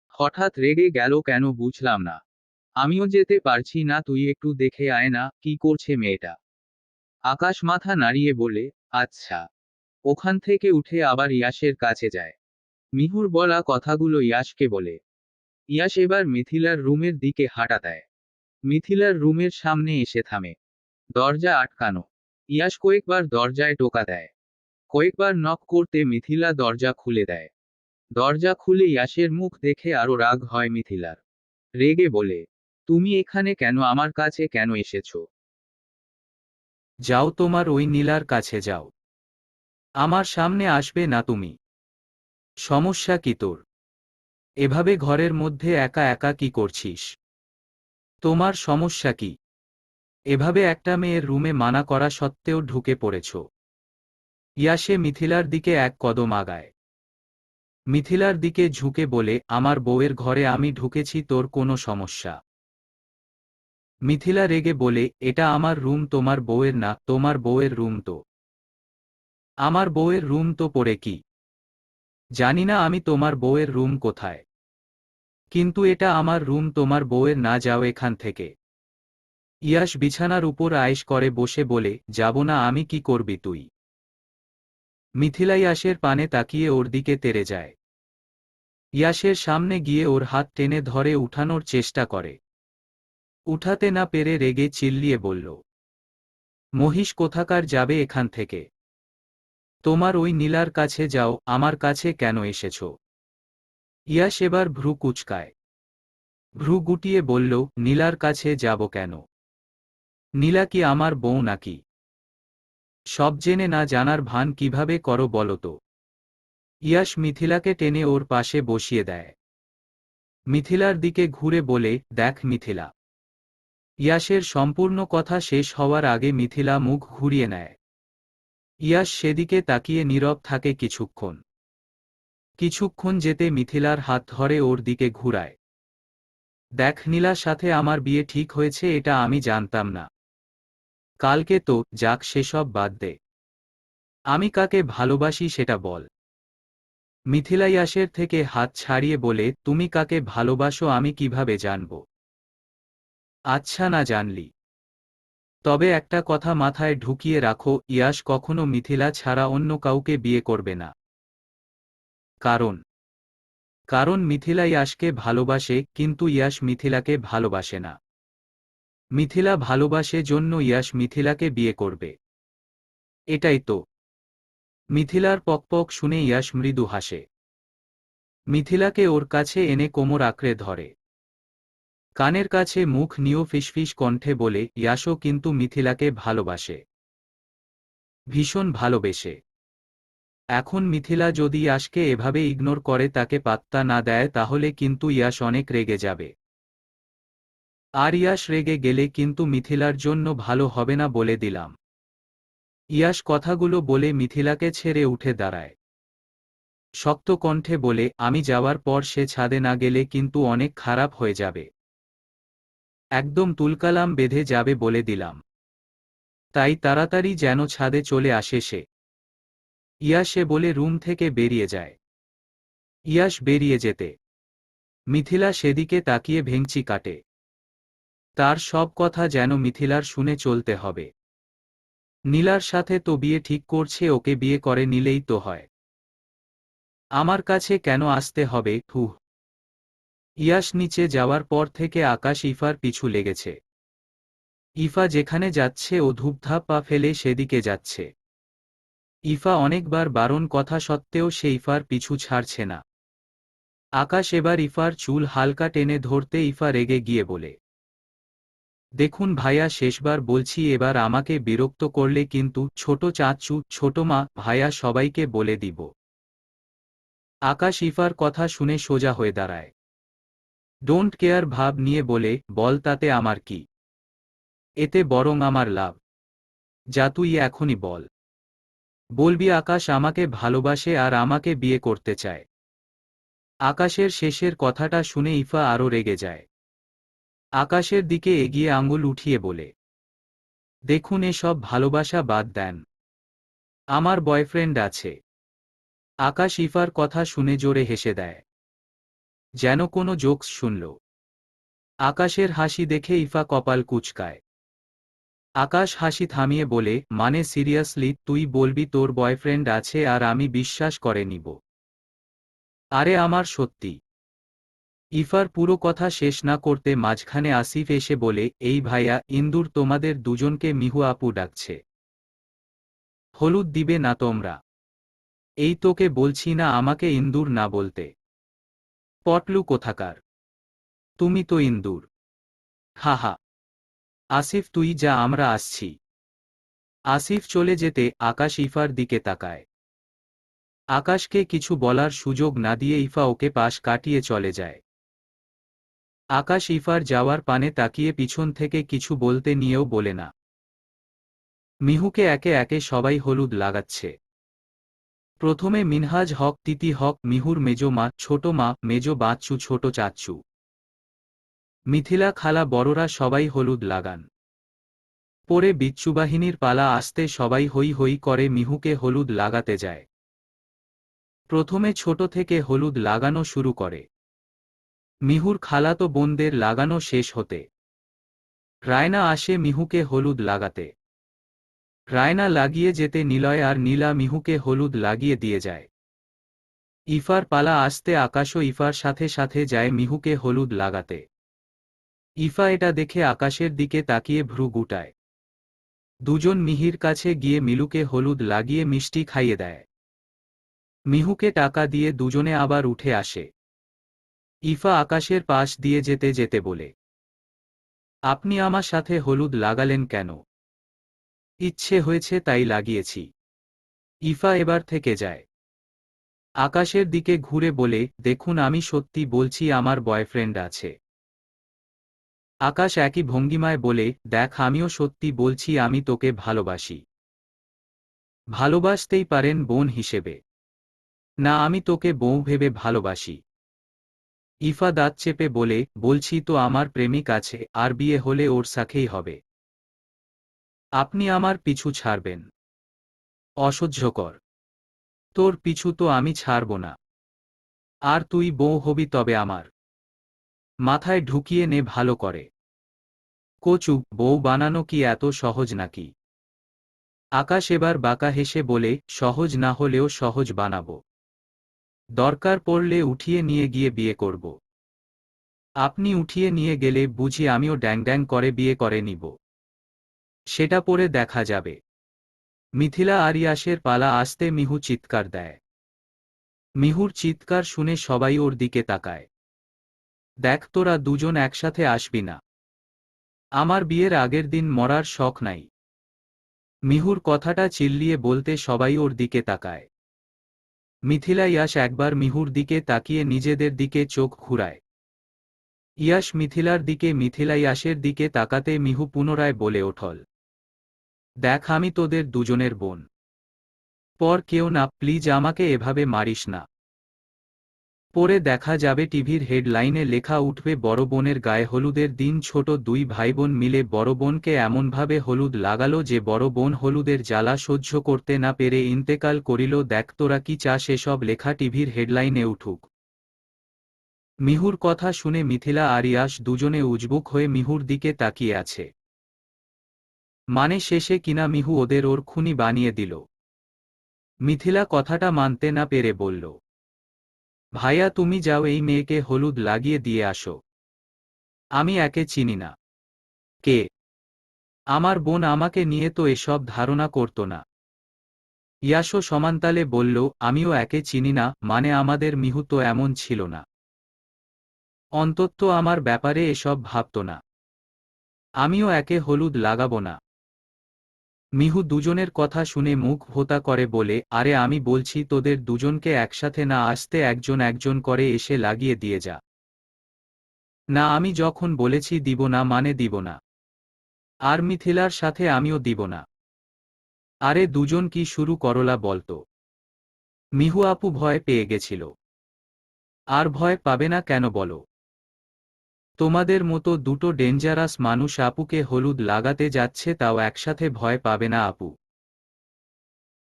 হঠাৎ রেগে গেল কেন বুঝলাম না। আমিও যেতে পারছি না, তুই একটু দেখে আয় না, কি করছে মেয়েটা। আকাশ মাথা নাড়িয়ে বলে, আচ্ছা। ওখান থেকে উঠে আবার ইয়াসের কাছে যায়। মিহুর বলা কথাগুলো ইয়াসকে বলে। ইয়াস এবার মিথিলার রুমের দিকে হাঁটা দেয়। মিথিলার রুমের সামনে এসে থামে। দরজা আটকানো। ইয়াস কয়েকবার দরজায় টোকা দেয়। কয়েকবার নক করতে মিথিলা দরজা খুলে দেয়। দরজা খুলে ইয়াসের মুখ দেখে আরো রাগ হয় মিথিলার। রেগে বলে, তুমি এখানে কেন, আমার কাছে কেন এসেছো? যাও তোমার ওই নীলার কাছে যাও। আমার সামনে আসবে না তুমি। সমস্যা কি তোর? এভাবে ঘরের মধ্যে একা একা কি করছিস? তোমার সমস্যা কি? এভাবে একটা মেয়ের রুমে মানা করা সত্ত্বেও ঢুকে পড়েছ। ইয়াসে মিথিলার দিকে এক কদম আগায়। মিথিলার দিকে ঝুঁকে বলে, আমার বউয়ের ঘরে আমি ঢুকেছি, তোর কোনো সমস্যা? মিথিলা রেগে বলে, এটা আমার রুম, তোমার বউয়ের না, তোমার বউয়ের রুম তো। আমার বউয়ের রুম তো পড়ে কি? জানি না আমি তোমার বউয়ের রুম কোথায়। কিন্তু এটা আমার রুম, তোমার বউয়ের না, যাও এখান থেকে। ইয়াশ বিছানার উপর আয়েশ করে বসে বলে, যাব না আমি, কি করবি তুই? মিথিলা ইয়াশের পানে তাকিয়ে ওর দিকে তেড়ে যায়। ইয়াশের সামনে গিয়ে ওর হাত টেনে ধরে উঠানোর চেষ্টা করে। উঠাতে না পেরে রেগে চিল্লিয়ে বলল, মহিষ কোথাকার, যাবে এখান থেকে। তোমার ওই নীলার কাছে যাও, আমার কাছে কেন এসেছ? ইয়াশ এবার ভ্রু কুঁচকায়। ভ্রু গুটিয়ে বলল, নীলার কাছে যাব কেন? নীলা কি আমার বউ নাকি? সব জেনে না জানার ভান কিভাবে করো বলো তো? ইয়াশ মিথিলাকে টেনে ওর পাশে বসিয়ে দেয়। মিথিলার দিকে ঘুরে বলে, দেখ মিথিলা। ইয়াশের সম্পূর্ণ কথা শেষ হওয়ার আগে মিথিলা মুখ ঘুরিয়ে নেয়। ইয়াশ সেদিকে তাকিয়ে নীরব থাকে কিছুক্ষণ। কিছুক্ষণ যেতে মিথিলার হাত ধরে ওর দিকে ঘুরায়। দেখ, নীলার সাথে আমার বিয়ে ঠিক হয়েছে, এটা আমি জানতাম না। কালকে তো, যাক সেসব বাদ দে। আমি কাকে ভালোবাসি সেটা বল। মিথিলা ইয়াশের থেকে হাত ছাড়িয়ে বলে, তুমি কাকে ভালোবাসো আমি কিভাবে জানব? আচ্ছা, না জানলি। তবে একটা কথা মাথায় ঢুকিয়ে রাখো, ইয়াশ কখনো মিথিলা ছাড়া অন্য কাউকে বিয়ে করবে না। কারণ কারণ মিথিলা ইয়াশকে ভালোবাসে, কিন্তু ইয়াশ মিথিলাকে ভালোবাসে না। মিথিলা ভালোবাসে জন্য ইয়াশ মিথিলাকে বিয়ে করবে। এটাই তো। মিথিলার পকপক শুনে ইয়াশ মৃদু হাসে। মিথিলাকে ওর কাছে এনে কোমর আঁকড়ে ধরে। কানের কাছে মুখ নিয়ে ফিসফিস কণ্ঠে বলে, ইয়াশও কিন্তু মিথিলাকে ভালোবাসে। ভীষণ ভালোবেসে। এখন মিথিলা যদি ইয়াশকে এভাবে ইগনোর করে, তাকে পাত্তা না দেয়, তাহলে কিন্তু ইয়াশ অনেক রেগে যাবে। আর ইয়াশ রেগে গেলে কিন্তু মিথিলার জন্য ভালো হবে না বলে দিলাম। ইয়াশ কথাগুলো বলে মিথিলাকে ছেড়ে উঠে দাঁড়ায়। শক্ত কণ্ঠে বলে, আমি যাওয়ার পর সে ছাদে না গেলে কিন্তু অনেক খারাপ হয়ে যাবে। একদম তুলকালাম বেঁধে যাবে বলে দিলাম। তাই তাড়াতাড়ি যেন ছাদে চলে আসে সে। ইয়াশে বলে রুম থেকে বেরিয়ে যায়। ইয়াশ বেরিয়ে যেতে মিথিলা সেদিকে তাকিয়ে ভেঙচি কাটে। তার সব কথা যেন মিথিলার শুনে চলতে হবে। নীলার সাথে তো বিয়ে ঠিক করছে, ওকে বিয়ে করে নিলেই তো হয়। আমার কাছে কেন আসতে হবে? হুহ। ইয়াশ নিচে যাওয়ার পর থেকে আকাশ ইফার পিছু লেগেছে। ইফা যেখানে যাচ্ছে ও ধূপধাপ পা ফেলে সেদিকে যাচ্ছে। ইফা অনেকবার বারণ কথা সত্ত্বেও সে ইফার পিছু ছাড়ছে না। আকাশ এবার ইফার চুল হালকা টেনে ধরতে ইফা রেগে গিয়ে বলে, দেখুন ভাইয়া, শেষবার বলছি, এবার আমাকে বিরক্ত করলে কিন্তু ছোট চাচু, ছোট মা, ভাইয়া সবাইকে বলে দিব। আকাশ ইফার কথা শুনে সোজা হয়ে দাঁড়ায়। ডোন্ট কেয়ার ভাব নিয়ে বলে, বল তাতে আমার কি? এতে বরং আমার লাভ। যা তুই এখনই বল। বলবি আকাশ আমাকে ভালোবাসে আর আমাকে বিয়ে করতে চায়। আকাশের শেষের কথাটা শুনে ইফা আরও রেগে যায়। আকাশের দিকে এগিয়ে আঙুল উঠিয়ে বলে, দেখুন, এসব ভালোবাসা বাদ দেন। আমার বয়ফ্রেন্ড আছে। আকাশ ইফার কথা শুনে জোরে হেসে দেয়, যেন কোনো জোকস শুনল। আকাশের হাসি দেখে ইফা কপাল কুঁচকায়। আকাশ হাসি থামিয়ে বলে, মানে সিরিয়াসলি তুই বলবি তোর বয়ফ্রেন্ড আছে আর আমি বিশ্বাস করে নিব? আরে আমার সত্যি। ইফার পুরো কথা শেষ না করতে মাঝখানে আসিফ এসে বলে, এই ভাইয়া, ইন্দুর তোমাদের দুজনকে মিহু আপু ডাকছে। হলুদ দিবে না তোমরা? এই তোকে বলছি না আমাকে ইন্দুর না বলতে। পটলু কোথাকার। তুমি তো ইন্দুর। হা হা। আসিফ তুই যা, আমরা আসছি। আসিফ চলে যেতে আকাশ ইফার দিকে তাকায়। আকাশকে কিছু বলার সুযোগ না দিয়ে ইফা ওকে পাশ কাটিয়ে চলে যায়। আকাশ ইফার যাওয়ার পানে তাকিয়ে পিছন থেকে কিছু বলতে নিয়েও বলে না। মিহুকে একে একে সবাই হলুদ লাগাচ্ছে। প্রথমে মিনহাজ হক, তিতি হক, মিহুর মেজো মা, ছোট মা, মেজো বাচ্চু, ছোট চাচ্চু, মিথিলা খালা, বড়রা সবাই হলুদ লাগান। পরে বিচ্ছুবাহিনীর পালা আসতে সবাই হই হই করে মিহুকে হলুদ লাগাতে যায়। প্রথমে ছোট থেকে হলুদ লাগানো শুরু করে। মিহুর খালাতো বোনদের লাগানো শেষ হতে রায়না আসে মিহুকে হলুদ লাগাতে। রায়না লাগিয়ে যেতে নিলয় আর নীলা মিহুকে হলুদ লাগিয়ে দিয়ে যায়। ইফার পালা আসতে আকাশও ইফার সাথে সাথে যায় মিহুকে হলুদ লাগাতে। ইফা এটা দেখে আকাশের দিকে তাকিয়ে ভ্রু গুটায়। দুজন মিহির কাছে গিয়ে মিলুকে হলুদ লাগিয়ে মিষ্টি খাইয়ে দেয়। মিহুকে টাকা দিয়ে দুজনে আবার উঠে আসে। ইফা আকাশের পাশ দিয়ে যেতে যেতে বলে, আপনি আমার সাথে হলুদ লাগালেন কেন? ইচ্ছে হয়েছে তাই লাগিয়েছি। ইফা এবার থেকে যায়। আকাশের দিকে ঘুরে বলে, দেখুন আমি সত্যি বলছি আমার বয়ফ্রেন্ড আছে। আকাশ একই ভঙ্গিমায় বলে, দেখ আমিও সত্যি বলছি আমি তোকে ভালোবাসি। ভালোবাসতেই পারেন বোন হিসেবে। না আমি তোকে বউ ভেবে ভালোবাসি। ইফা দাঁত চেপে বলে, বলছি তো আমার প্রেমিক আছে আর বিয়ে হলে ওর সাথেই হবে। আপনি আমার পিছু ছাড়বেন? অসহ্যকর। তোর পিছু তো আমি ছাড়ব না। আর তুই বউ হবি তবে আমার। মাথায় ঢুকিয়ে নে ভালো করে। কচু বউ বানানো কি এত সহজ নাকি? আকাশ এবার বাঁকা হেসে বলে, সহজ না হলেও সহজ বানাবো। দরকার পড়লে উঠিয়ে নিয়ে গিয়ে বিয়ে করব। আপনি উঠিয়ে নিয়ে গেলে বুঝি আমিও ড্যাং ড্যাং করে বিয়ে করে নিব। সেটা পরে দেখা যাবে। মিথিলা আর ইয়াসের পালা আসতে মিহু চিৎকার দেয়। মিহুর চিৎকার শুনে সবাই ওর দিকে তাকায়। দেখ তোরা দুজন একসাথে আসবি না। আমার বিয়ের আগের দিন মরার শখ নাই। মিহুর কথাটা চিল্লিয়ে বলতে সবাই ওর দিকে তাকায়। মিথিলা ইয়াস একবার মিহুর দিকে তাকিয়ে নিজেদের দিকে চোখ ঘুরায়। ইয়াস মিথিলার দিকে, মিথিলা ইয়াসের দিকে তাকাতে মিহু পুনরায় বলে ওঠল, দেখ আমি তোদের দুজনের বোন। পর কেউ না, প্লিজ আমাকে এভাবে মারিস না। পরে দেখা যাবে টিভির হেডলাইনে লেখা উঠবে বড় বোনের গায়ে হলুদের দিন ছোট দুই ভাইবোন মিলে বড় বোনকে এমনভাবে হলুদ লাগালো যে বড় বোন হলুদের জ্বালা সহ্য করতে না পেরে ইন্তেকাল করিল। দেখ তোরা কি চাস এসব লেখা টিভির হেডলাইনে উঠুক? মিহুর কথা শুনে মিথিলা আর ইয়াস দুজনে উজবুক হয়ে মিহুর দিকে তাকিয়ে আছে। মানে শেষে কিনা মিহু ওদের ওর খুনি বানিয়ে দিল। মিথিলা কথাটা মানতে না পেরে বলল, ভাইয়া তুমি যাও এই মেয়েকে হলুদ লাগিয়ে দিয়ে আসো। আমি একে চিনি না। কে? আমার বোন, আমাকে নিয়ে তো এসব ধারণা করতো না। ইয়াসও সমানতালে বলল, আমিও একে চিনি না, মানে আমাদের মিহু তো এমন ছিল না। অন্তত আমার ব্যাপারে এসব ভাবতো না। আমিও একে হলুদ লাগাবো না। মিহু দুজনের কথা শুনে মুখ ভোঁতা করে বলে, আরে আমি বলছি তোদের দুজনকে একসাথে না আসতে একজন একজন করে এসে লাগিয়ে দিয়ে যা। না আমি যখন বলেছি দিব না মানে দিব না। আর মিথিলার সাথে আমিও দিব না। আরে দুজন কি শুরু করলা বলতো? মিহু আপু ভয় পেয়ে গেছিল। আর ভয় পাবে না কেন বলো? তোমাদের মতো দুটো ডেঞ্জারাস মানুষ আপুকে হলুদ লাগাতে যাচ্ছে, তাও একসাথে ভয় পাবে না আপু?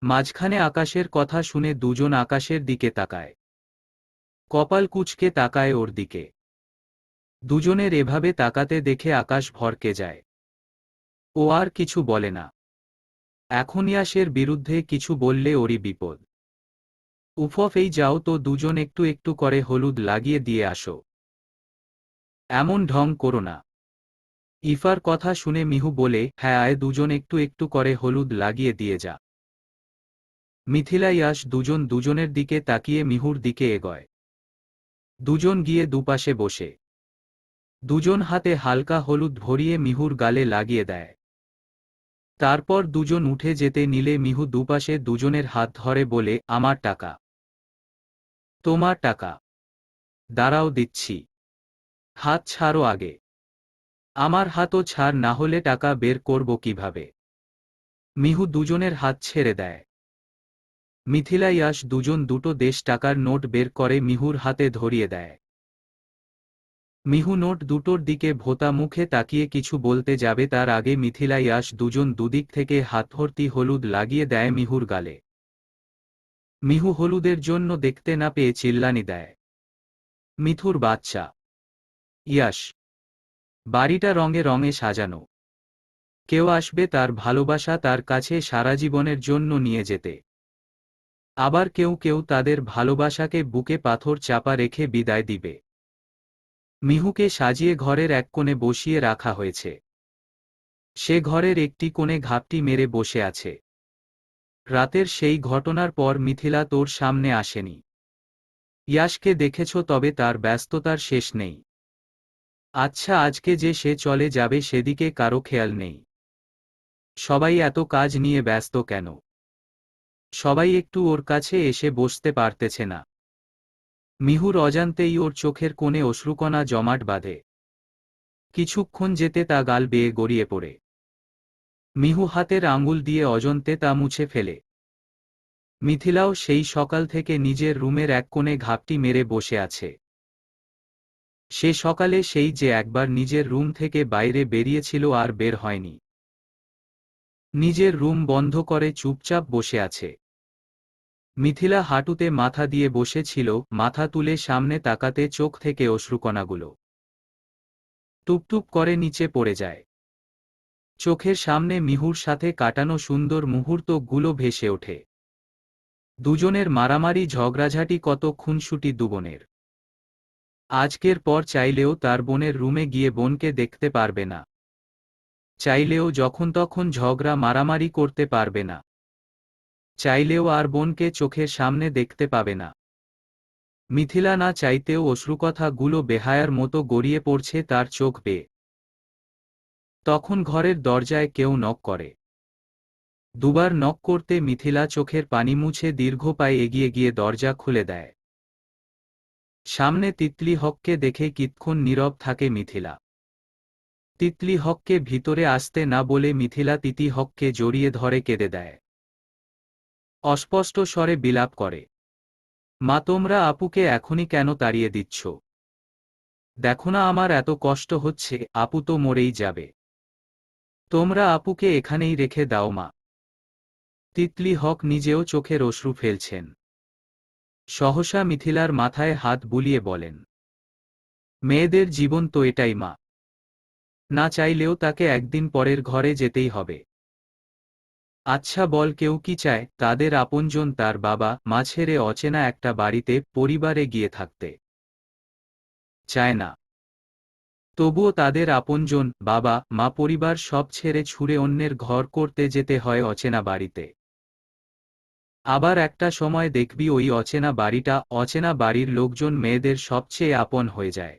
মাঝখানে আকাশের কথা শুনে দুজন আকাশের দিকে তাকায়। কপাল কুঁচকে তাকায় ওর দিকে। দুজনের এভাবে তাকাতে দেখে আকাশ ভরকে যায়। ও আর কিছু বলে না। এখন ইয়াসের বিরুদ্ধে কিছু বললে ওরই বিপদ। উফফ, যাও তো দুজন একটু একটু করে হলুদ লাগিয়ে দিয়ে আসো। এমন ঢং করো না। ইফার কথা শুনে মিহু বলে, হ্যাঁ আয় দুজন একটু একটু করে হলুদ লাগিয়ে দিয়ে যা। মিথিলা ইয়াস দুজন দুজনের দিকে তাকিয়ে মিহুর দিকে এগোয়। দুজন গিয়ে দুপাশে বসে। দুজন হাতে হালকা হলুদ ভরিয়ে মিহুর গালে লাগিয়ে দেয়। তারপর দুজন উঠে যেতে নিলে মিহু দুপাশে দুজনের হাত ধরে বলে, আমার টাকা। তোমার টাকা? দাঁড়াও দিচ্ছি। হাত ছাড়ো আগে। আমার হাতও ছাড়, না হলে টাকা বের করব কিভাবে? মিহু দুজনের হাত ছেড়ে দেয়। মিথিলা ইয়াস দুজন দুটো টাকার নোট বের করে মিহুর হাতে ধরিয়ে দেয়। মিহু নোট দুটোর দিকে ভোঁতা মুখে তাকিয়ে কিছু বলতে যাবে, তার আগে মিথিলা ইয়াস দুজন দুদিক থেকে হাত ভর্তি হলুদ লাগিয়ে দেয় মিহুর গালে। মিহু হলুদের জন্য দেখতে না পেয়ে চিল্লানি দেয়, মিথুর বাচ্চা। ইয়াস। বাড়িটা রঙে রঙে সাজানো। কেউ আসবে তার ভালোবাসা তার কাছে সারা জীবনের জন্য নিয়ে যেতে। আবার কেউ কেউ তাদের ভালোবাসাকে বুকে পাথর চাপা রেখে বিদায় দিবে। মিহুকে সাজিয়ে ঘরের এক কোণে বসিয়ে রাখা হয়েছে। সে ঘরের একটি কোণে ঘাপটি মেরে বসে আছে। রাতের সেই ঘটনার পর মিথিলা তোর সামনে আসেনি। ইয়াশকে দেখেছ, তবে তার ব্যস্ততার শেষ নেই। আচ্ছা, আজকে যে সে চলে যাবে সেদিকে কারো খেয়াল নেই। সবাই এত কাজ নিয়ে ব্যস্ত কেন? সবাই একটু ওর কাছে এসে বসতে পারতেছে না? মিহুর অজান্তেই ওর চোখের কোণে অশ্রুকণা জমাট বাঁধে। কিছুক্ষণ যেতে তা গাল বেয়ে গড়িয়ে পড়ে। মিহু হাতের আঙুল দিয়ে অজন্তে তা মুছে ফেলে। মিথিলাও সেই সকাল থেকে নিজের রুমের এক কোণে ঘাপটি মেরে বসে আছে। সে সকালে সেই যে একবার নিজের রুম থেকে বাইরে বেরিয়েছিল আর বের হয়নি। নিজের রুম বন্ধ করে চুপচাপ বসে আছে। মিথিলা হাঁটুতে মাথা দিয়ে বসেছিল, মাথা তুলে সামনে তাকাতে চোখ থেকে অশ্রুকণাগুলো টুপটুপ করে নিচে পড়ে যায়। চোখের সামনে মিহুর সাথে কাটানো সুন্দর মুহূর্তগুলো ভেসে ওঠে। দুজনের মারামারি ঝগড়াঝাটি, কত খুনসুটি দুবোনের। আজকের পর চাইলেও তার বোনের রুমে গিয়ে বোনকে দেখতে পারবে না। চাইলেও যখন তখন ঝগড়া মারামারি করতে পারবে না। চাইলেও আর বোনকে চোখের সামনে দেখতে পাবে না। মিথিলা না চাইতেও অশ্রুকথাগুলো বেহায়ার মতো গড়িয়ে পড়ছে তার চোখ বেয়ে। তখন ঘরের দরজায় কেউ নক করে। দুবার নক করতে মিথিলা চোখের পানি মুছে দীর্ঘ পায়ে এগিয়ে গিয়ে দরজা খুলে দেয়। সামনে তিতলি হককে দেখে কিতক্ষণ নীরব থাকে মিথিলা। তিতলি হককে ভিতরে আসতে না বলে মিথিলা তিতি হককে জড়িয়ে ধরে কেঁদে দেয়। অস্পষ্ট স্বরে বিলাপ করে, মা তোমরা আপুকে এখনই কেন তাড়িয়ে দিচ্ছ? দেখো না আমার এত কষ্ট হচ্ছে, আপু তো মরেই যাবে। তোমরা আপুকে এখানেই রেখে দাও মা। তিতলি হক নিজেও চোখের অশ্রু ফেলছেন। সহসা মিথিলার মাথায় হাত বুলিয়ে বলেন, মেয়েদের জীবন তো এটাই মা। না চাইলেও তাকে একদিন পরের ঘরে যেতেই হবে। আচ্ছা বল, কেউ কি চায় তাদের আপনজন তার বাবা মা ছেড়ে অচেনা একটা বাড়িতে পরিবারে গিয়ে থাকতে? চায় না। তবুও তাদের আপনজন বাবা মা পরিবার সব ছেড়ে ছুঁড়ে অন্যের ঘর করতে যেতে হয় অচেনা বাড়িতে। আবার একটা সময় দেখবি ওই অচেনা বাড়িটা, অচেনা বাড়ির লোকজন মেয়েদের সবচেয়ে আপন হয়ে যায়।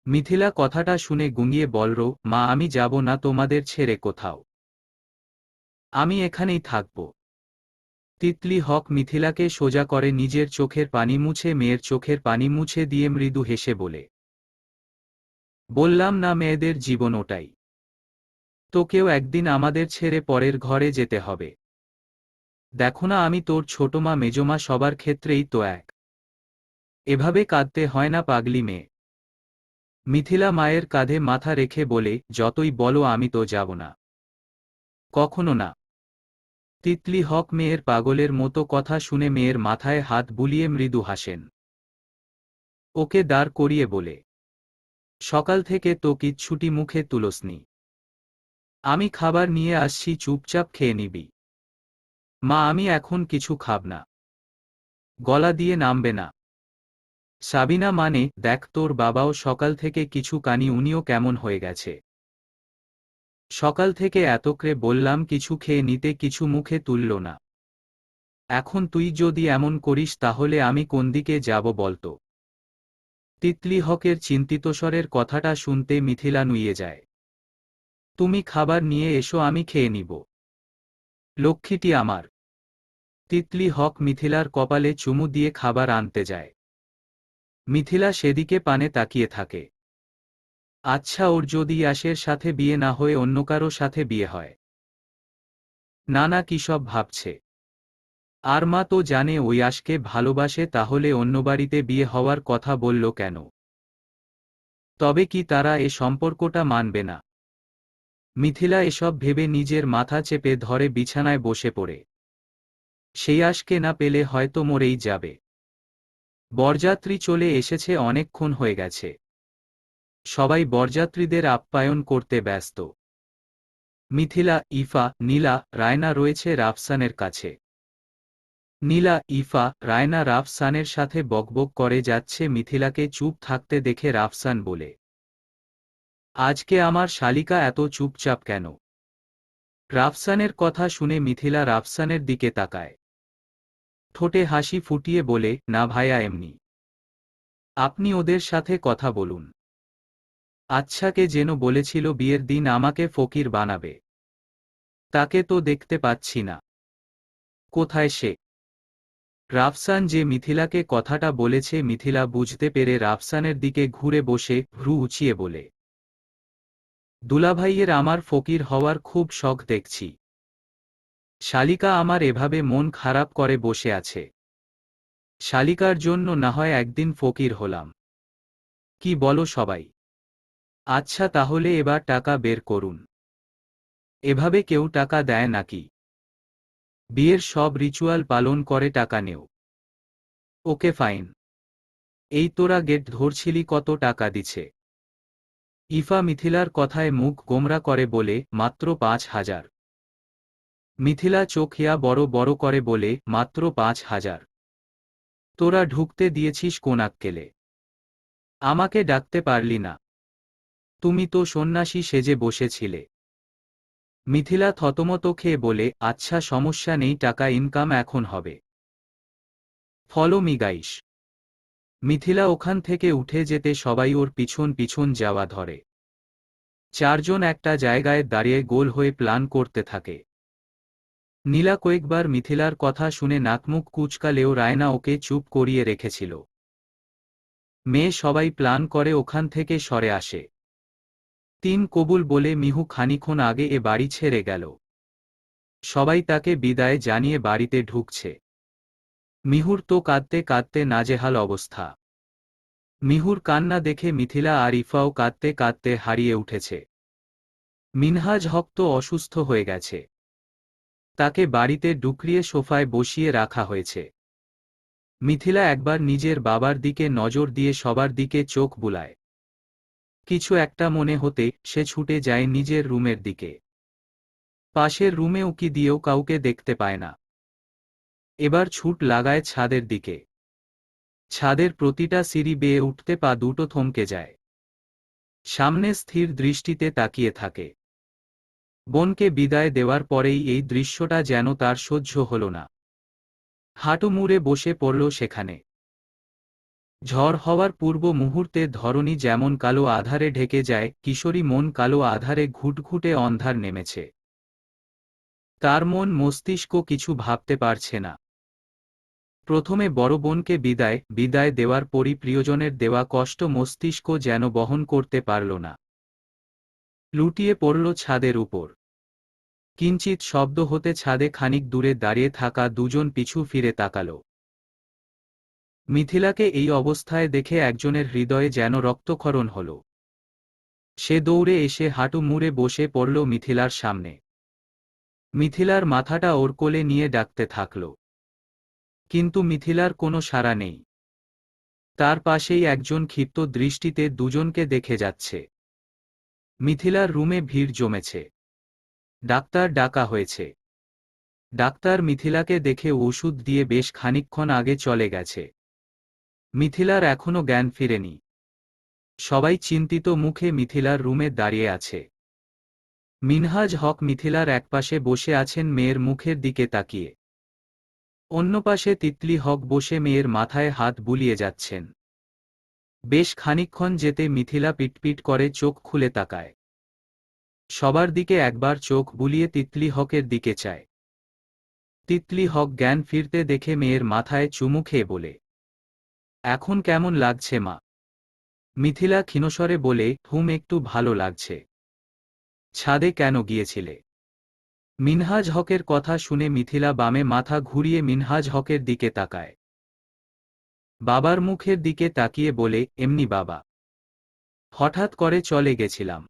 মিথিলা কথাটা শুনে গুঙিয়ে বলল, মা আমি যাব না তোমাদের ছেড়ে কোথাও। আমি এখানেই থাকব। তিতলি হক মিথিলাকে সোজা করে নিজের চোখের পানি মুছে মেয়ের চোখের পানি মুছে দিয়ে মৃদু হেসে বলে, বললাম না মেয়েদের জীবন ওটাই। তোকেও একদিন আমাদের ছেড়ে পরের ঘরে যেতে হবে। দেখো না আমি তোর ছোটমা মেজমা সবার ক্ষেত্রেই তো এক। এভাবে কাঁদতে হয় না পাগলি মেয়ে। মিথিলা মায়ের কাঁধে মাথা রেখে বলে, যতই বলো আমি তো যাব না। কখনো না। তিতলি হক মেয়ের পাগলের মতো কথা শুনে মেয়ের মাথায় হাত বুলিয়ে মৃদু হাসেন। ওকে দাঁড় করিয়ে বলে, সকাল থেকে তো কিচ্ছুটি মুখে তুলসনি। আমি খাবার নিয়ে আসছি, চুপচাপ খেয়ে নিবি। মা আমি এখন কিছু খাব না। গলা দিয়ে নামবে না। সাবিনা মানে, দেখ তোর বাবাও সকাল থেকে কিছু কানি, উনিও কেমন হয়ে গেছে। সকাল থেকে এতক্রে বললাম কিছু খেয়ে নিতে, কিছু মুখে তুলল না। এখন তুই যদি এমন করিস তাহলে আমি কোন দিকে যাব বলতো? তিতলি হকের চিন্তিত স্বরের কথাটা শুনতে মিথিলা নুইয়ে যায়। তুমি খাবার নিয়ে এসো, আমি খেয়ে নিব। লক্ষ্মীটি আমার। তিতলি হক মিথিলার কপালে চুমু দিয়ে খাবার আনতে যায়। মিথিলা সেদিকে পানে তাকিয়ে থাকে। আচ্ছা, ওর যদি ইয়াশের সাথে বিয়ে না হয়ে অন্য কারো সাথে বিয়ে হয়? না না, কি সব ভাবছে। আর মা তো জানে ওই ইয়াশকে ভালোবাসে, তাহলে অন্য বাড়িতে বিয়ে হওয়ার কথা বলল কেন? তবে কি তারা এ সম্পর্কটা মানবে না? মিথিলা এসব ভেবে নিজের মাথা চেপে ধরে বিছানায় বসে পড়ে। সেই ইয়াশকে না পেলে হয়তো মরেই যাবে। বরযাত্রী চলে এসেছে, অনেকক্ষণ হয়ে গেছে। সবাই বরযাত্রীদের আপ্যায়ন করতে ব্যস্ত। মিথিলা, ইফা, নীলা, রায়না রয়েছে রাফসানের কাছে। নীলা, ইফা, রায়না রাফসানের সাথে বকবক করে যাচ্ছে। মিথিলাকে চুপ থাকতে দেখে রাফসান বলে, আজকে আমার শালিকা এত চুপচাপ কেন? রাফসানের কথা শুনে মিথিলা রাফসানের দিকে তাকায়। ঠোঁটে হাসি ফুটিয়ে বলে, না ভাইয়া, এমনি। আপনি ওদের সাথে কথা বলুন। আচ্ছা, কে যেন বলেছিল বিয়ের দিন আমাকে ফকির বানাবে? তাকে তো দেখতে পাচ্ছি না। কোথায় সে? রাফসান যে মিথিলাকে কথাটা বলেছে, মিথিলা বুঝতে পেরে রাফসানের দিকে ঘুরে বসে ভ্রু উঁচিয়ে বলে, দুলাভাইয়ের আমার ফকির হওয়ার খুব শখ দেখছি। শালিকা আমার এভাবে মন খারাপ করে বসে আছে। শালিকার জন্য না হয় একদিন ফকির হলাম। কি বলো সবাই? আচ্ছা তাহলে এবার টাকা বের করুন। এভাবে কেউ টাকা দেয় নাকি? বিয়ের সব রিচুয়াল পালন করে টাকা নেও। Okay fine. এই তোরা গেট ধরছিলি, কত টাকা দিছে? ইফা মিথিলার কথায় মুখ গোমরা করে বলে, মাত্র 5,000। মিথিলা চোখিয়া বড় বড় করে বলে, মাত্র 5,000? তোরা ঢুকতে দিয়েছিস কোন আক্কেলে? আমাকে ডাকতে পারলি না? তুমি তো সন্ন্যাসী সেজে বসেছিলে। মিথিলা থতমত খেয়ে বলে, আচ্ছা সমস্যা নেই, টাকা ইনকাম এখন হবে। Follow me guys. মিথিলা ওখান থেকে উঠে যেতে সবাই ওর পিছন পিছন যাওয়া ধরে। চারজন একটা জায়গায় দাঁড়িয়ে গোল হয়ে প্ল্যান করতে থাকে। নীলা কয়েকবার মিথিলার কথা শুনে নাকমুখ কুচকালেও রায়না ওকে চুপ করিয়ে রেখেছিল। মেয়ে সবাই প্ল্যান করে ওখান থেকে সরে আসে। 3 কবুল বলে মিহু খানিক্ষণ আগে এ বাড়ি ছেড়ে গেল। সবাই তাকে বিদায় জানিয়ে বাড়িতে ঢুকছে। মিহুর তো কাঁদতে কাঁদতে নাজেহাল অবস্থা। মিহুর কান্না দেখে মিথিলা আর ইফাও কাঁদতে কাঁদতে হারিয়ে উঠেছে। মিনহাজ হক তো অসুস্থ হয়ে গেছে। তাকে বাড়িতে ডুকরিয়ে সোফায় বসিয়ে রাখা হয়েছে। মিথিলা একবার নিজের বাবার দিকে নজর দিয়ে সবার দিকে চোখ বুলায়। কিছু একটা মনে হতে সে ছুটে যায় নিজের রুমের দিকে। পাশের রুমে উকি দিয়েও কাউকে দেখতে পায় না। এবার ছুট লাগায় ছাদের দিকে। ছাদের প্রতিটা সিঁড়ি বেয়ে উঠতে পা দুটো থমকে যায়। সামনে স্থির দৃষ্টিতে তাকিয়ে থাকে। বোনকে বিদায় দেওয়ার পরেই এই দৃশ্যটা যেন তার সহ্য হল না। হাঁটু মুড়ে বসে পড়ল সেখানে। ঝড় হওয়ার পূর্ব মুহূর্তে ধরণী যেমন কালো আধারে ঢেকে যায়, কিশোরী মন কালো আধারে ঘুটঘুটে অন্ধার নেমেছে। তার মন মস্তিষ্ক কিছু ভাবতে পারছে না। প্রথমে বড় বোনকে বিদায় দেওয়ার পরই প্রিয়জনের দেওয়া কষ্ট মস্তিষ্ক যেন বহন করতে পারল না। লুটিয়ে পড়ল ছাদের উপর। কিঞ্চিত শব্দ হতে ছাদে খানিক দূরে দাঁড়িয়ে থাকা দুজন পিছু ফিরে তাকাল। মিথিলাকে এই অবস্থায় দেখে একজনের হৃদয়ে যেন রক্তক্ষরণ হল। সে দৌড়ে এসে হাঁটু মুড়ে বসে পড়ল মিথিলার সামনে। মিথিলার মাথাটা ওর কোলে নিয়ে ডাকতে থাকল। কিন্তু মিথিলার কোনো সাড়া নেই। তার পাশেই একজন ক্ষিপ্ত দৃষ্টিতে দুজনকে দেখে যাচ্ছে। মিথিলার রুমে ভিড় জমেছে। ডাক্তার ডাকা হয়েছে। ডাক্তার মিথিলাকে দেখে ওষুধ দিয়ে বেশ খানিকক্ষণ আগে চলে গেছে। মিথিলার এখনো জ্ঞান ফিরেনি। সবাই চিন্তিত মুখে মিথিলার রুমে দাঁড়িয়ে আছে। মিনহাজ হক মিথিলার একপাশে বসে আছেন মেয়ের মুখের দিকে তাকিয়ে। অন্য পাশে তিতলি হক বসে মেয়ের মাথায় হাত বুলিয়ে যাচ্ছেন। বেশ খানিকক্ষণ যেতে মিথিলা পিটপিট করে চোখ খুলে তাকায়। সবার দিকে একবার চোখ বুলিয়ে তিতলি হকের দিকে চায়। তিতলি হক জ্ঞান ফিরতে দেখে মেয়ের মাথায় চুমু খেয়ে বলে, এখন কেমন লাগছে মা? মিথিলা ক্ষীণস্বরে বলে, একটু ভালো লাগছে। ছাদে কেন গিয়েছিলে? মিনহাজ হকের কথা শুনে মিথিলা বামে মাথা ঘুরিয়ে মিনহাজ হকের দিকে তাকায়। বাবার মুখের দিকে তাকিয়ে বলে, এমনি বাবা। হঠাৎ করে চলে গেছিলাম।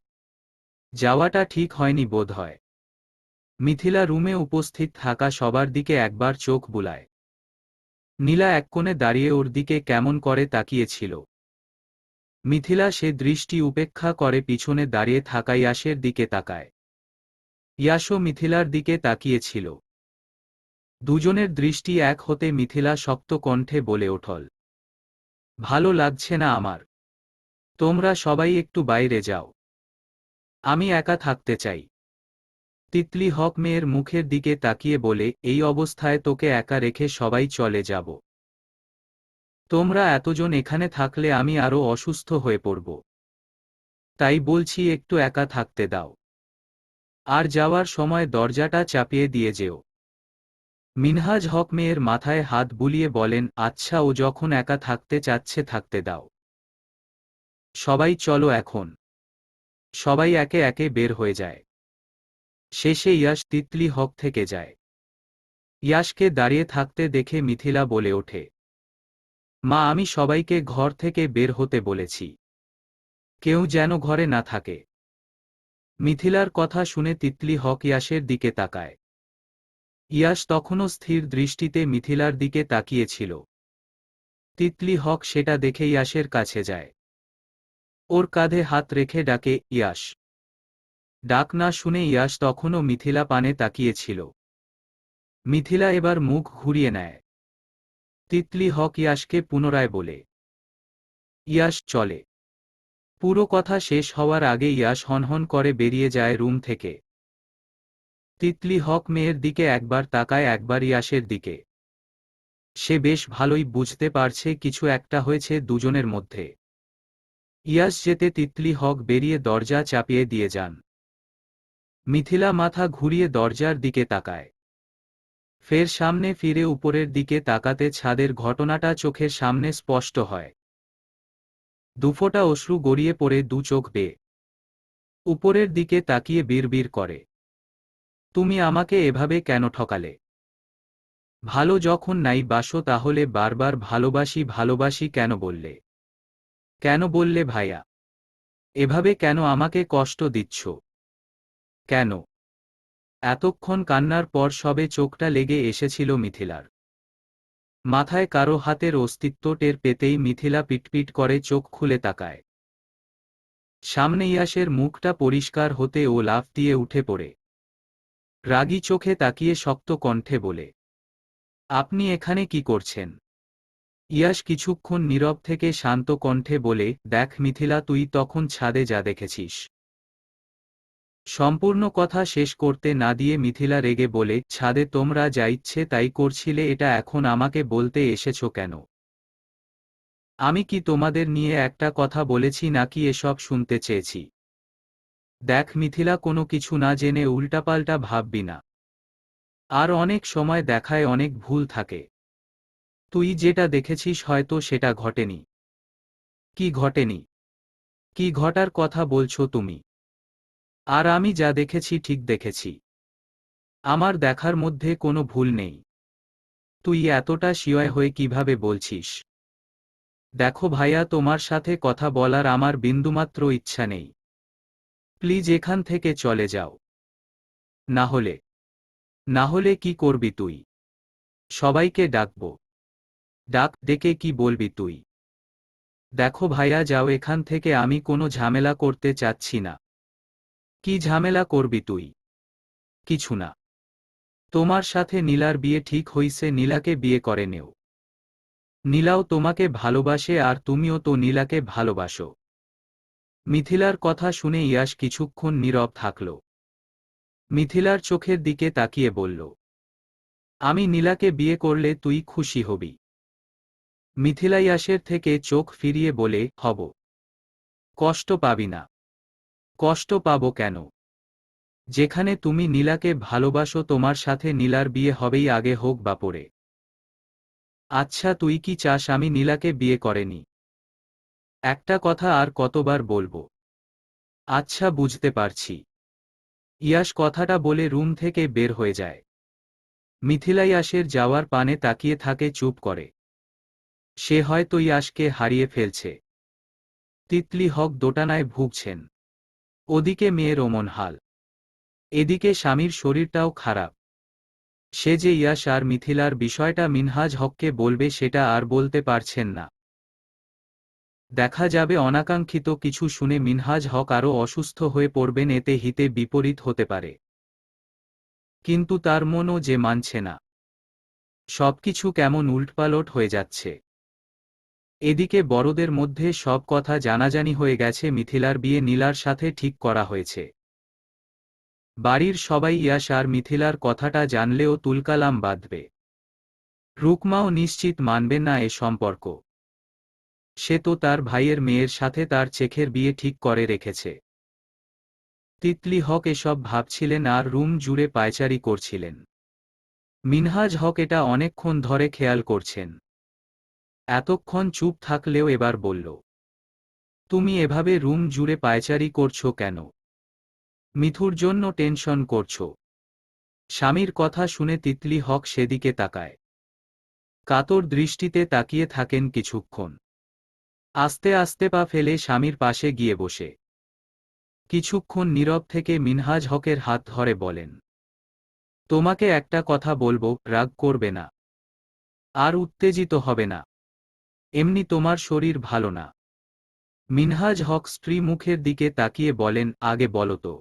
যাওয়াটা ঠিক হয়নি বোধহয়। মিথিলা রুমে উপস্থিত থাকা সবার দিকে একবার চোখ বুলায়। নীলা এক কোণে দাঁড়িয়ে ওর দিকে কেমন করে তাকিয়েছিল। মিথিলা সে দৃষ্টি উপেক্ষা করে পিছনে দাঁড়িয়ে থাকা ইয়াসের দিকে তাকায়। ইয়াশও মিথিলার দিকে তাকিয়েছিল। দুজনের দৃষ্টি এক হতে মিথিলা শক্ত কণ্ঠে বলে ওঠল, ভালো লাগছে না আমার। তোমরা সবাই একটু বাইরে যাও। আমি একা থাকতে চাই। তিতলি হক মেয়ের মুখের দিকে তাকিয়ে বলে, এই অবস্থায় তোকে একা রেখে সবাই চলে যাব? তোমরা এতজন এখানে থাকলে আমি আরো অসুস্থ হয়ে পড়ব। তাই বলছি একটু একা থাকতে দাও। আর যাওয়ার সময় দরজাটা চাপিয়ে দিয়ে যেও। মিনহাজ হক মেয়ের মাথায় হাত বুলিয়ে বলেন, আচ্ছা, ও যখন একা থাকতে চাচ্ছে থাকতে দাও। সবাই চলো এখন। সবাই একে একে বের হয়ে যায়। শেষে ইয়াশ তিতলি হক থেকে যায়। ইয়াশকে দাঁড়িয়ে থাকতে দেখে মিথিলা বলে ওঠে, মা, আমি সবাইকে ঘর থেকে বের হতে বলেছি। কেউ যেন ঘরে না থাকে। মিথিলার কথা শুনে তিতলি হক ইয়াশের দিকে তাকায়। ইয়াশ তখনও স্থির দৃষ্টিতে মিথিলার দিকে তাকিয়েছিল। তিতলি হক সেটা দেখে ইয়াশের কাছে যায়। ওর কাঁধে হাত রেখে ডাকে, ইয়াশ। ডাক না শুনে ইয়াশ তখনও মিথিলা পানে তাকিয়েছিল। মিথিলা এবার মুখ ঘুরিয়ে নেয়। তিতলি হক ইয়াশকে পুনরায় বলে, ইয়াশ চলে। পুরো কথা শেষ হওয়ার আগে ইয়াশ হনহন করে বেরিয়ে যায় রুম থেকে। তিতলি হক মেয়ের দিকে একবার তাকায়, একবার ইয়াশের দিকে। সে বেশ ভালোই বুঝতে পারছে কিছু একটা হয়েছে দুজনের মধ্যে। ইয়াশ যেতে তিতলি হক বেরিয়ে দরজা চাপিয়ে দিয়ে যান। মিথিলা মাথা ঘুরিয়ে দরজার দিকে তাকায়। ফের সামনে ফিরে উপরের দিকে তাকাতে ছাদের ঘটনাটা চোখের সামনে স্পষ্ট হয়। দুফোঁটা অশ্রু গড়িয়ে পড়ে দু চোখ বেয়ে। উপরের দিকে তাকিয়ে বিড়বিড় করে, তুমি আমাকে এভাবে কেন ঠকালে? ভালো যখন নাই বাসো তাহলে বারবার ভালোবাসি ভালোবাসি কেন বললে? কেন বললে ভাইয়া? এভাবে কেন আমাকে কষ্ট দিচ্ছ? কেন? এতক্ষণ কান্নার পর সবে চোখটা লেগে এসেছিল মিথিলার। মাথায় কারো হাতের অস্তিত্ব টের পেতেই মিথিলা পিটপিট করে চোখ খুলে তাকায়। সামনে ইয়াশের মুখটা পরিষ্কার হতে ও লাফ দিয়ে উঠে পড়ে। রাগী চোখে তাকিয়ে শক্ত কণ্ঠে বলে, আপনি এখানে কি করছেন? ইয়াশ কিছুক্ষণ নীরব থেকে শান্ত কণ্ঠে বলে, দেখ মিথিলা, তুই তখন ছাদে যা দেখেছিস। সম্পূর্ণ কথা শেষ করতে না দিয়ে মিথিলা রেগে বলে, ছাদে তোমরা যা ইচ্ছে তাই করছিলে, এটা এখন আমাকে বলতে এসেছো কেন? আমি কি তোমাদের নিয়ে একটা কথা বলেছি নাকি এসব শুনতে চেয়েছি? দেখ মিথিলা, কোনো কিছু না জেনে উল্টাপাল্টা ভাববি না। আর অনেক সময় দেখায় অনেক ভুল থাকে। তুই যেটা দেখেছিস হয়তো সেটা ঘটেনি। কি ঘটেনি? কি ঘটার কথা বলছো তুমি? আর আমি যা দেখেছি ঠিক দেখেছি। আমার দেখার মধ্যে কোনো ভুল নেই। তুই এতটা শিওর হয়ে কিভাবে বলছিস? দেখো ভাইয়া, তোমার সাথে কথা বলার আমার বিন্দুমাত্র ইচ্ছা নেই। প্লিজ এখান থেকে চলে যাও। না হলে কি করবি তুই? সবাইকে ডাকবো। ডেকে কি বলবি তুই? দেখো ভাইয়া, যাও এখান থেকে, আমি কোনো ঝামেলা করতে চাচ্ছি না। কি ঝামেলা করবি তুই? কিছু না। তোমার সাথে নীলার বিয়ে ঠিক হইছে, নীলাকে বিয়ে করে নেও। নীলাও তোমাকে ভালোবাসে আর তুমিও তো নীলাকে ভালোবাসো। মিথিলার কথা শুনে ইয়াশ কিছুক্ষণ নীরব থাকল। মিথিলার চোখের দিকে তাকিয়ে বলল, আমি নীলাকে বিয়ে করলে তুই খুশি হবি? মিথিলা ইয়াশের থেকে চোখ ফিরিয়ে বলে, হব। কষ্ট পাবি না। কষ্ট পাবো কেন? যেখানে তুমি নীলাকে ভালোবাসো তোমার সাথে নীলার বিয়ে হবেই, আগে হোক বা পরে। আচ্ছা, তুই কি চাস আমি নীলাকে বিয়ে করেনি? একটা কথা আর কতবার বলবো? আচ্ছা, বুঝতে পারছি। ইয়াশ কথাটা বলে রুম থেকে বের হয়ে যায়। মিথিলা ইয়াশের যাওয়ার পানে তাকিয়ে থাকে, চুপ করে। সে হয়তো ইয়াশকে হারিয়ে ফেলছে। তিতলি হক দোটানায় ভুগছেন। ওদিকে মেয়ের অমন হাল। এদিকে স্বামীর শরীরটাও খারাপ। সে যে ইয়াশ আর মিথিলার বিষয়টা মিনহাজ হককে বলবে সেটা আর বলতে পারছেন না। দেখা যাবে অনাকাঙ্ক্ষিত কিছু শুনে মিনহাজ হক আরও অসুস্থ হয়ে পড়বেন, এতে হিতে বিপরীত হতে পারে। কিন্তু তার মনও যে মানছে না। সবকিছু কেমন উল্টপালট হয়ে যাচ্ছে। এদিকে বড়দের মধ্যে সব কথা জানাজানি হয়ে গেছে, মিথিলার বিয়ে নীলার সাথে ঠিক করা হয়েছে। বাড়ির সবাই ইয়াশ আর মিথিলার কথাটা জানলেও তুলকালাম বাঁধবে। রুকমাও নিশ্চিত মানবে না এ সম্পর্ক। সে তো তার ভাইয়ের মেয়ের সাথে তার চেখের বিয়ে ঠিক করে রেখেছে। তিতলি হক এসব ভাবছিলেন আর রুম জুড়ে পায়চারি করছিলেন। মিনহাজ হক এটা অনেকক্ষণ ধরে খেয়াল করছেন। এতক্ষণ চুপ থাকলেও এবার বলল, তুমি এভাবে রুম জুড়ে পায়চারি করছো কেন? মিথুর জন্য টেনশন করছো? স্বামীর কথা শুনে তিতলি হক সেদিকে তাকায়। কাতর দৃষ্টিতে তাকিয়ে থাকেন কিছুক্ষণ। আস্তে আস্তে পা ফেলে স্বামীর পাশে গিয়ে বসে কিছুক্ষণ নীরব থেকে মিনহাজ হকের হাত ধরে বলেন, তোমাকে একটা কথা বলবো, রাগ করবে না। আর উত্তেজিত হবে না। এমনি তোমার শরীর ভালো না। মিনহাজ হক স্ত্রী মুখের দিকে তাকিয়ে বলেন, আগে বলো তো।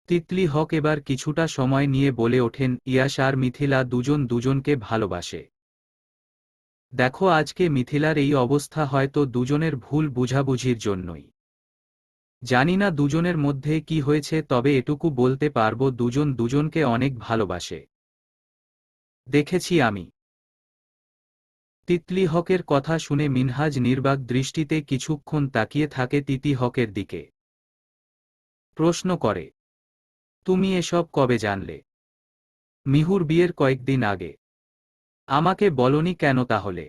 তিতলি হক এবার কিছুটা সময় নিয়ে বলে ওঠেন, ইয়াশ আর মিথিলা দুজন দুজনকে ভালোবাসে। দেখো আজকে মিথিলার এই অবস্থা হয়তো দুজনের ভুল বুঝাবুঝির জন্যই। জানি না দুজনের মধ্যে কি হয়েছে, তবে এটুকু বলতে পারবো দুজন দুজনকে অনেক ভালোবাসে। দেখেছি আমি। তিতলি হকের কথা শুনে মিনহাজ নির্বাক দৃষ্টিতে কিছুক্ষণ তাকিয়ে থাকে তিতি হকের দিকে। প্রশ্ন করে, তুমি এসব কবে জানলে? মিহুর বিয়ের কয়েকদিন আগে। আমাকে বলনি কেন তাহলে?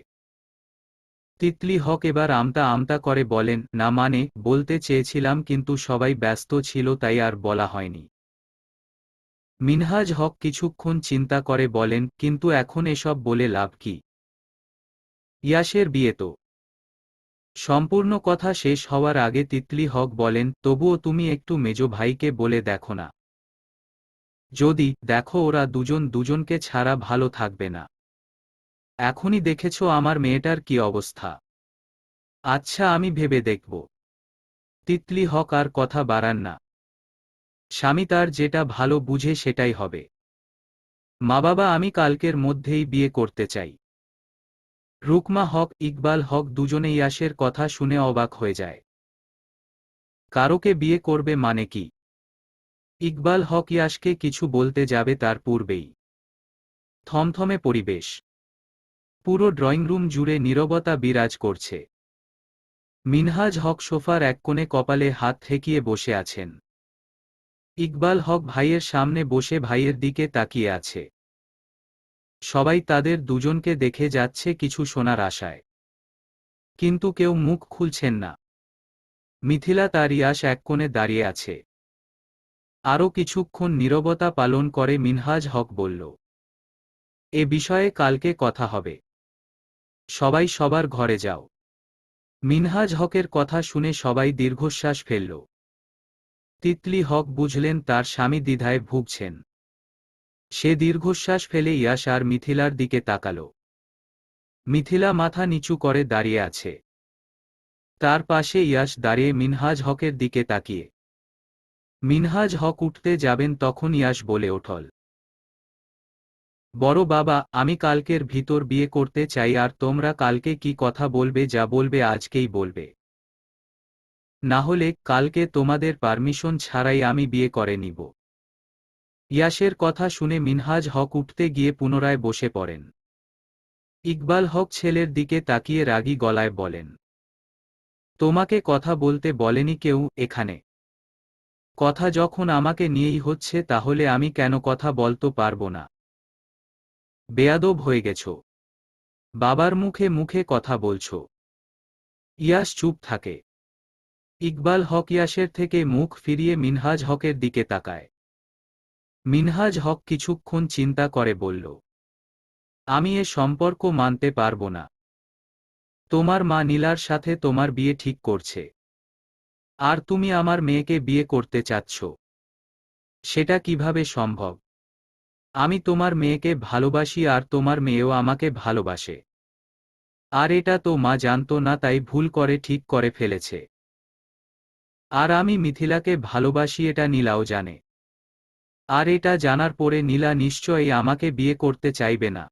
তিতলি হক এবার আমতা আমতা করে বলেন, না মানে বলতে চেয়েছিলাম কিন্তু সবাই ব্যস্ত ছিল তাই আর বলা হয়নি। মিনহাজ হক কিছুক্ষণ চিন্তা করে বলেন, কিন্তু এখন এসব বলে লাভ কি? ইয়াশের বিয়ে তো। সম্পূর্ণ কথা শেষ হওয়ার আগে তিতলি হক বলেন, তবুও তুমি একটু মেজো ভাইকে বলে দেখো না। যদি দেখো ওরা দুজন দুজনকে ছাড়া ভালো থাকবে না। এখনই দেখেছো আমার মেয়েটার কি অবস্থা। আচ্ছা আমি ভেবে দেখব। তিতলি হক আর কথা বাড়ান না। স্বামী তার যেটা ভালো বুঝে সেটাই হবে। মা বাবা আমি কালকের মধ্যেই বিয়ে করতে চাই। রুকমা হক ইকবাল হক দুজনে ইয়াশের কথা শুনে অবাক হয়ে যায়। কারোকে বিয়ে করবে মানে কি? ইকবাল হক ইয়াশকে কিছু বলতে যাবে তার পূর্বেই থমথমে পরিবেশ। পুরো ড্রয়িং রুম জুড়ে নীরবতা বিরাজ করছে। মিনহাজ হক সোফার এক কোণে কপালে হাত ঠেকিয়ে বসে আছেন। ইকবাল হক ভাইয়ের সামনে বসে ভাইয়ের দিকে তাকিয়ে আছে। সবাই তাদের দুজনকে দেখে যাচ্ছে কিছু শোনার আশায়। কিন্তু কেউ মুখ খুলছেন না। মিথিলা তার ইয়াশ এক কোণে দাঁড়িয়ে আছে। আরও কিছুক্ষণ নীরবতা পালন করে মিনহাজ হক বলল, এ বিষয়ে কালকে কথা হবে। সবাই সবার ঘরে যাও। মিনহাজ হকের কথা শুনে সবাই দীর্ঘশ্বাস ফেলল। তিতলি হক বুঝলেন তার স্বামী দ্বিধায় ভুগছেন। সে দীর্ঘশ্বাস ফেলে ইয়াশ আর মিথিলার দিকে তাকাল। মিথিলা মাথা নিচু করে দাঁড়িয়ে আছে। তার পাশে ইয়াশ দাঁড়িয়ে মিনহাজ হকের দিকে তাকিয়ে। মিনহাজ হক উঠতে যাবেন তখন ইয়াশ বলে ওঠল, বড় বাবা আমি কালকের ভিতর বিয়ে করতে চাই, আর তোমরা কালকে কি কথা বলবে যা বলবে আজকেই বলবে। না হলে কালকে তোমাদের পারমিশন ছাড়াই আমি বিয়ে করে নিব। ইয়াশের কথা শুনে মিনহাজ হক উঠতে গিয়ে পুনরায় বসে পড়েন। ইকবাল হক ছেলের দিকে তাকিয়ে রাগী গলায় বলেন, তোমাকে কথা বলতে বলেনি কেউ এখানে? কথা যখন আমাকে নিয়েই হচ্ছে তাহলে আমি কেন কথা বলতে পারবো না? বেয়াদব হয়ে গেছো। বাবার মুখে মুখে কথা বলছো। ইয়াশ চুপ থাকে। ইকবাল হক ইয়াশের থেকে মুখ ফিরিয়ে মিনহাজ হকের দিকে তাকায়। মিনহাজ হক কিছুক্ষণ চিন্তা করে বলল, আমি এ সম্পর্ক মানতে পারবো না। তোমার মা নীলার সাথে তোমার বিয়ে ঠিক করছে। আর তুমি আমার মেয়েকে বিয়ে করতে চাচ্ছ। সেটা কিভাবে সম্ভব? আমি তোমার মেয়েকে ভালোবাসি আর তোমার মেয়েও আমাকে ভালোবাসে। আর এটা তো মা জানতো না তাই ভুল করে ঠিক করে ফেলেছে। আর আমি মিথিলাকে ভালোবাসি এটা নীলাও জানে। আর এটা জানার পরে নীলা নিশ্চয়ই আমাকে বিয়ে করতে চাইবে না।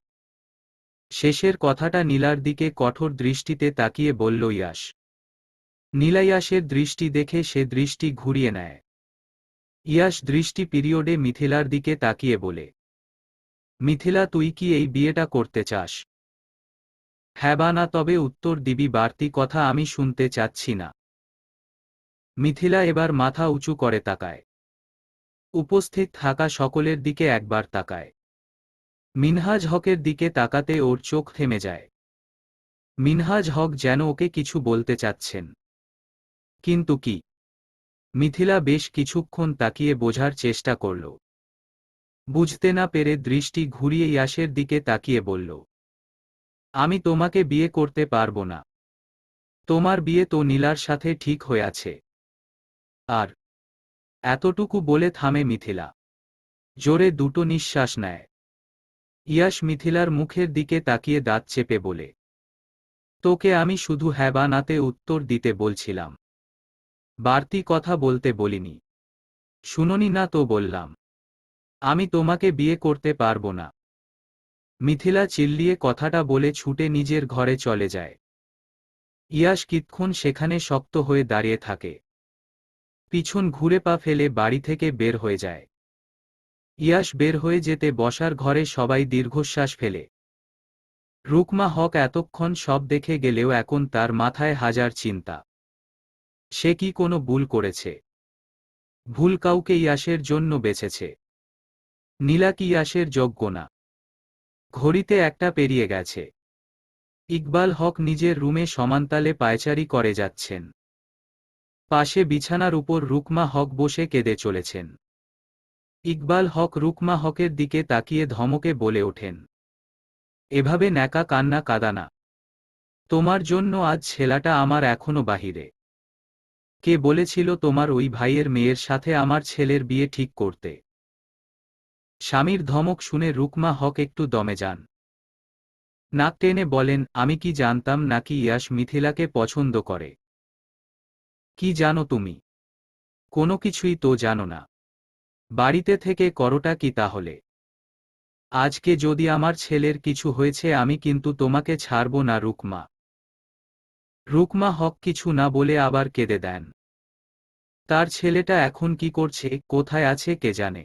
শেষের কথাটা নীলার দিকে কঠোর দৃষ্টিতে তাকিয়ে বলল ইয়াশ। নীলা ইয়াশের দৃষ্টি দেখে সে দৃষ্টি ঘুরিয়ে নেয়। ইয়াশ দৃষ্টি পিরিয়ডে মিথিলার দিকে তাকিয়ে বলে, মিথিলা, তুই কি এই বিয়েটা করতে চাস? হ্যাঁ বা না, তবে উত্তর দিবি। বাড়তি কথা আমি শুনতে চাচ্ছি না। মিথিলা এবার মাথা উঁচু করে তাকায়। উপস্থিত থাকা সকলের দিকে একবার তাকায়। মিনহাজ হকের দিকে তাকাতে ওর চোখ থেমে যায়। মিনহাজ হক যেন ওকে কিছু বলতে চাচ্ছেন, কিন্তু কি? মিথিলা বেশ কিছুক্ষণ তাকিয়ে বোঝার চেষ্টা করল। বুঝতে না পেরে দৃষ্টি ঘুরিয়ে ইয়াশের দিকে তাকিয়ে বলল, আমি তোমাকে বিয়ে করতে পারবো না। তোমার বিয়ে তো নীলার সাথে ঠিক হয়ে আছে। আর এতটুকু বলে থামে মিথিলা। জোরে দুটো নিঃশ্বাস নেয়। ইয়াশ মিথিলার মুখের দিকে তাকিয়ে দাঁত চেপে বলে, তোকে আমি শুধু হ্যাঁ বা নাতে উত্তর দিতে বলছিলাম, বাড়তি কথা বলতে বলিনি। শুনোনি না তো বললাম, আমি তোমাকে বিয়ে করতে পারবো না। মিথিলা চিল্লিয়ে কথাটা বলে ছুটে নিজের ঘরে চলে যায়। ইয়াশ কিতক্ষণ সেখানে শক্ত হয়ে দাঁড়িয়ে থাকে। পিছন ঘুরে পা ফেলে বাড়ি থেকে বের হয়ে যায়। ইয়াশ বের হয়ে যেতে বসার ঘরে সবাই দীর্ঘশ্বাস ফেলে। রুকমা হক এতক্ষণ সব দেখে গেলেও এখন তার মাথায় হাজার চিন্তা। সে কি কোনো ভুল করেছে? ভুল কাউকে ইয়াশের জন্য বেঁচেছে। নীলা কি ইয়াশের যোগ্য না? ঘড়িতে একটা পেরিয়ে গেছে। ইকবাল হক নিজের রুমে সমান্তালে পায়চারি করে যাচ্ছেন। পাশে বিছানার উপর রুকমা হক বসে কেঁদে চলেছেন। ইকবাল হক রুকমা হকের দিকে তাকিয়ে ধমকে বলে ওঠেন, এভাবে ন্যাকা কান্না কাঁদানা। তোমার জন্য আজ ছেলেটা আমার এখনো বাহিরে। কে বলেছিল তোমার ওই ভাইয়ের মেয়ের সাথে আমার ছেলের বিয়ে ঠিক করতে? স্বামীর ধমক শুনে রুকমা হক একটু দমে যান। নাক টেনে বলেন, আমি কি জানতাম নাকি ইয়াশ মিথিলাকে পছন্দ করে? কি জানো তুমি? কোনো কিছুই তো জানো না। বাড়িতে থেকে করোটা কি তাহলে? আজকে যদি আমার ছেলের কিছু হয়েছে আমি কিন্তু তোমাকে ছাড়ব না রুকমা। রুকমা হক কিছু না বলে আবার কেঁদে দেন। তার ছেলেটা এখন কি করছে, কোথায় আছে কে জানে।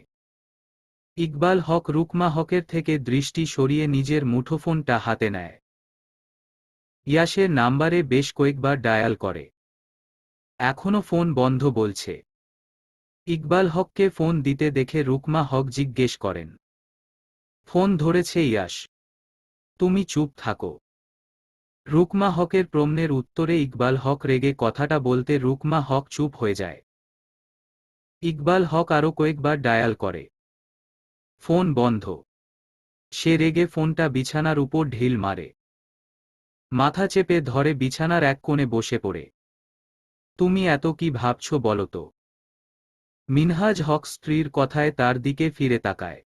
ইকবাল হক রুকমা হকের থেকে দৃষ্টি সরিয়ে নিজের মুঠোফোনটা হাতে নেয়। ইয়াশের নাম্বারে বেশ কয়েকবার ডায়াল করে। এখনো ফোন বন্ধ বলছে। ইকবাল হককে ফোন দিতে দেখে রুকমা হক জিজ্ঞেস করেন, ফোন ধরেছে ইয়াশ? তুমি চুপ থাকো। রুকমা হকের প্রশ্নের উত্তরে ইকবাল হক রেগে কথাটা বলতে রুকমা হক চুপ হয়ে যায়। ইকবাল হক আরও কয়েকবার ডায়াল করে। ফোন বন্ধ। সে রেগে ফোনটা বিছানার উপর ঢিল মারে। মাথা চেপে ধরে বিছানার এক কোণে বসে পড়ে। তুমি এত কি ভাবছ বলো তো? মিনহাজ হক স্ত্রীর কথায় তার দিকে ফিরে তাকায়।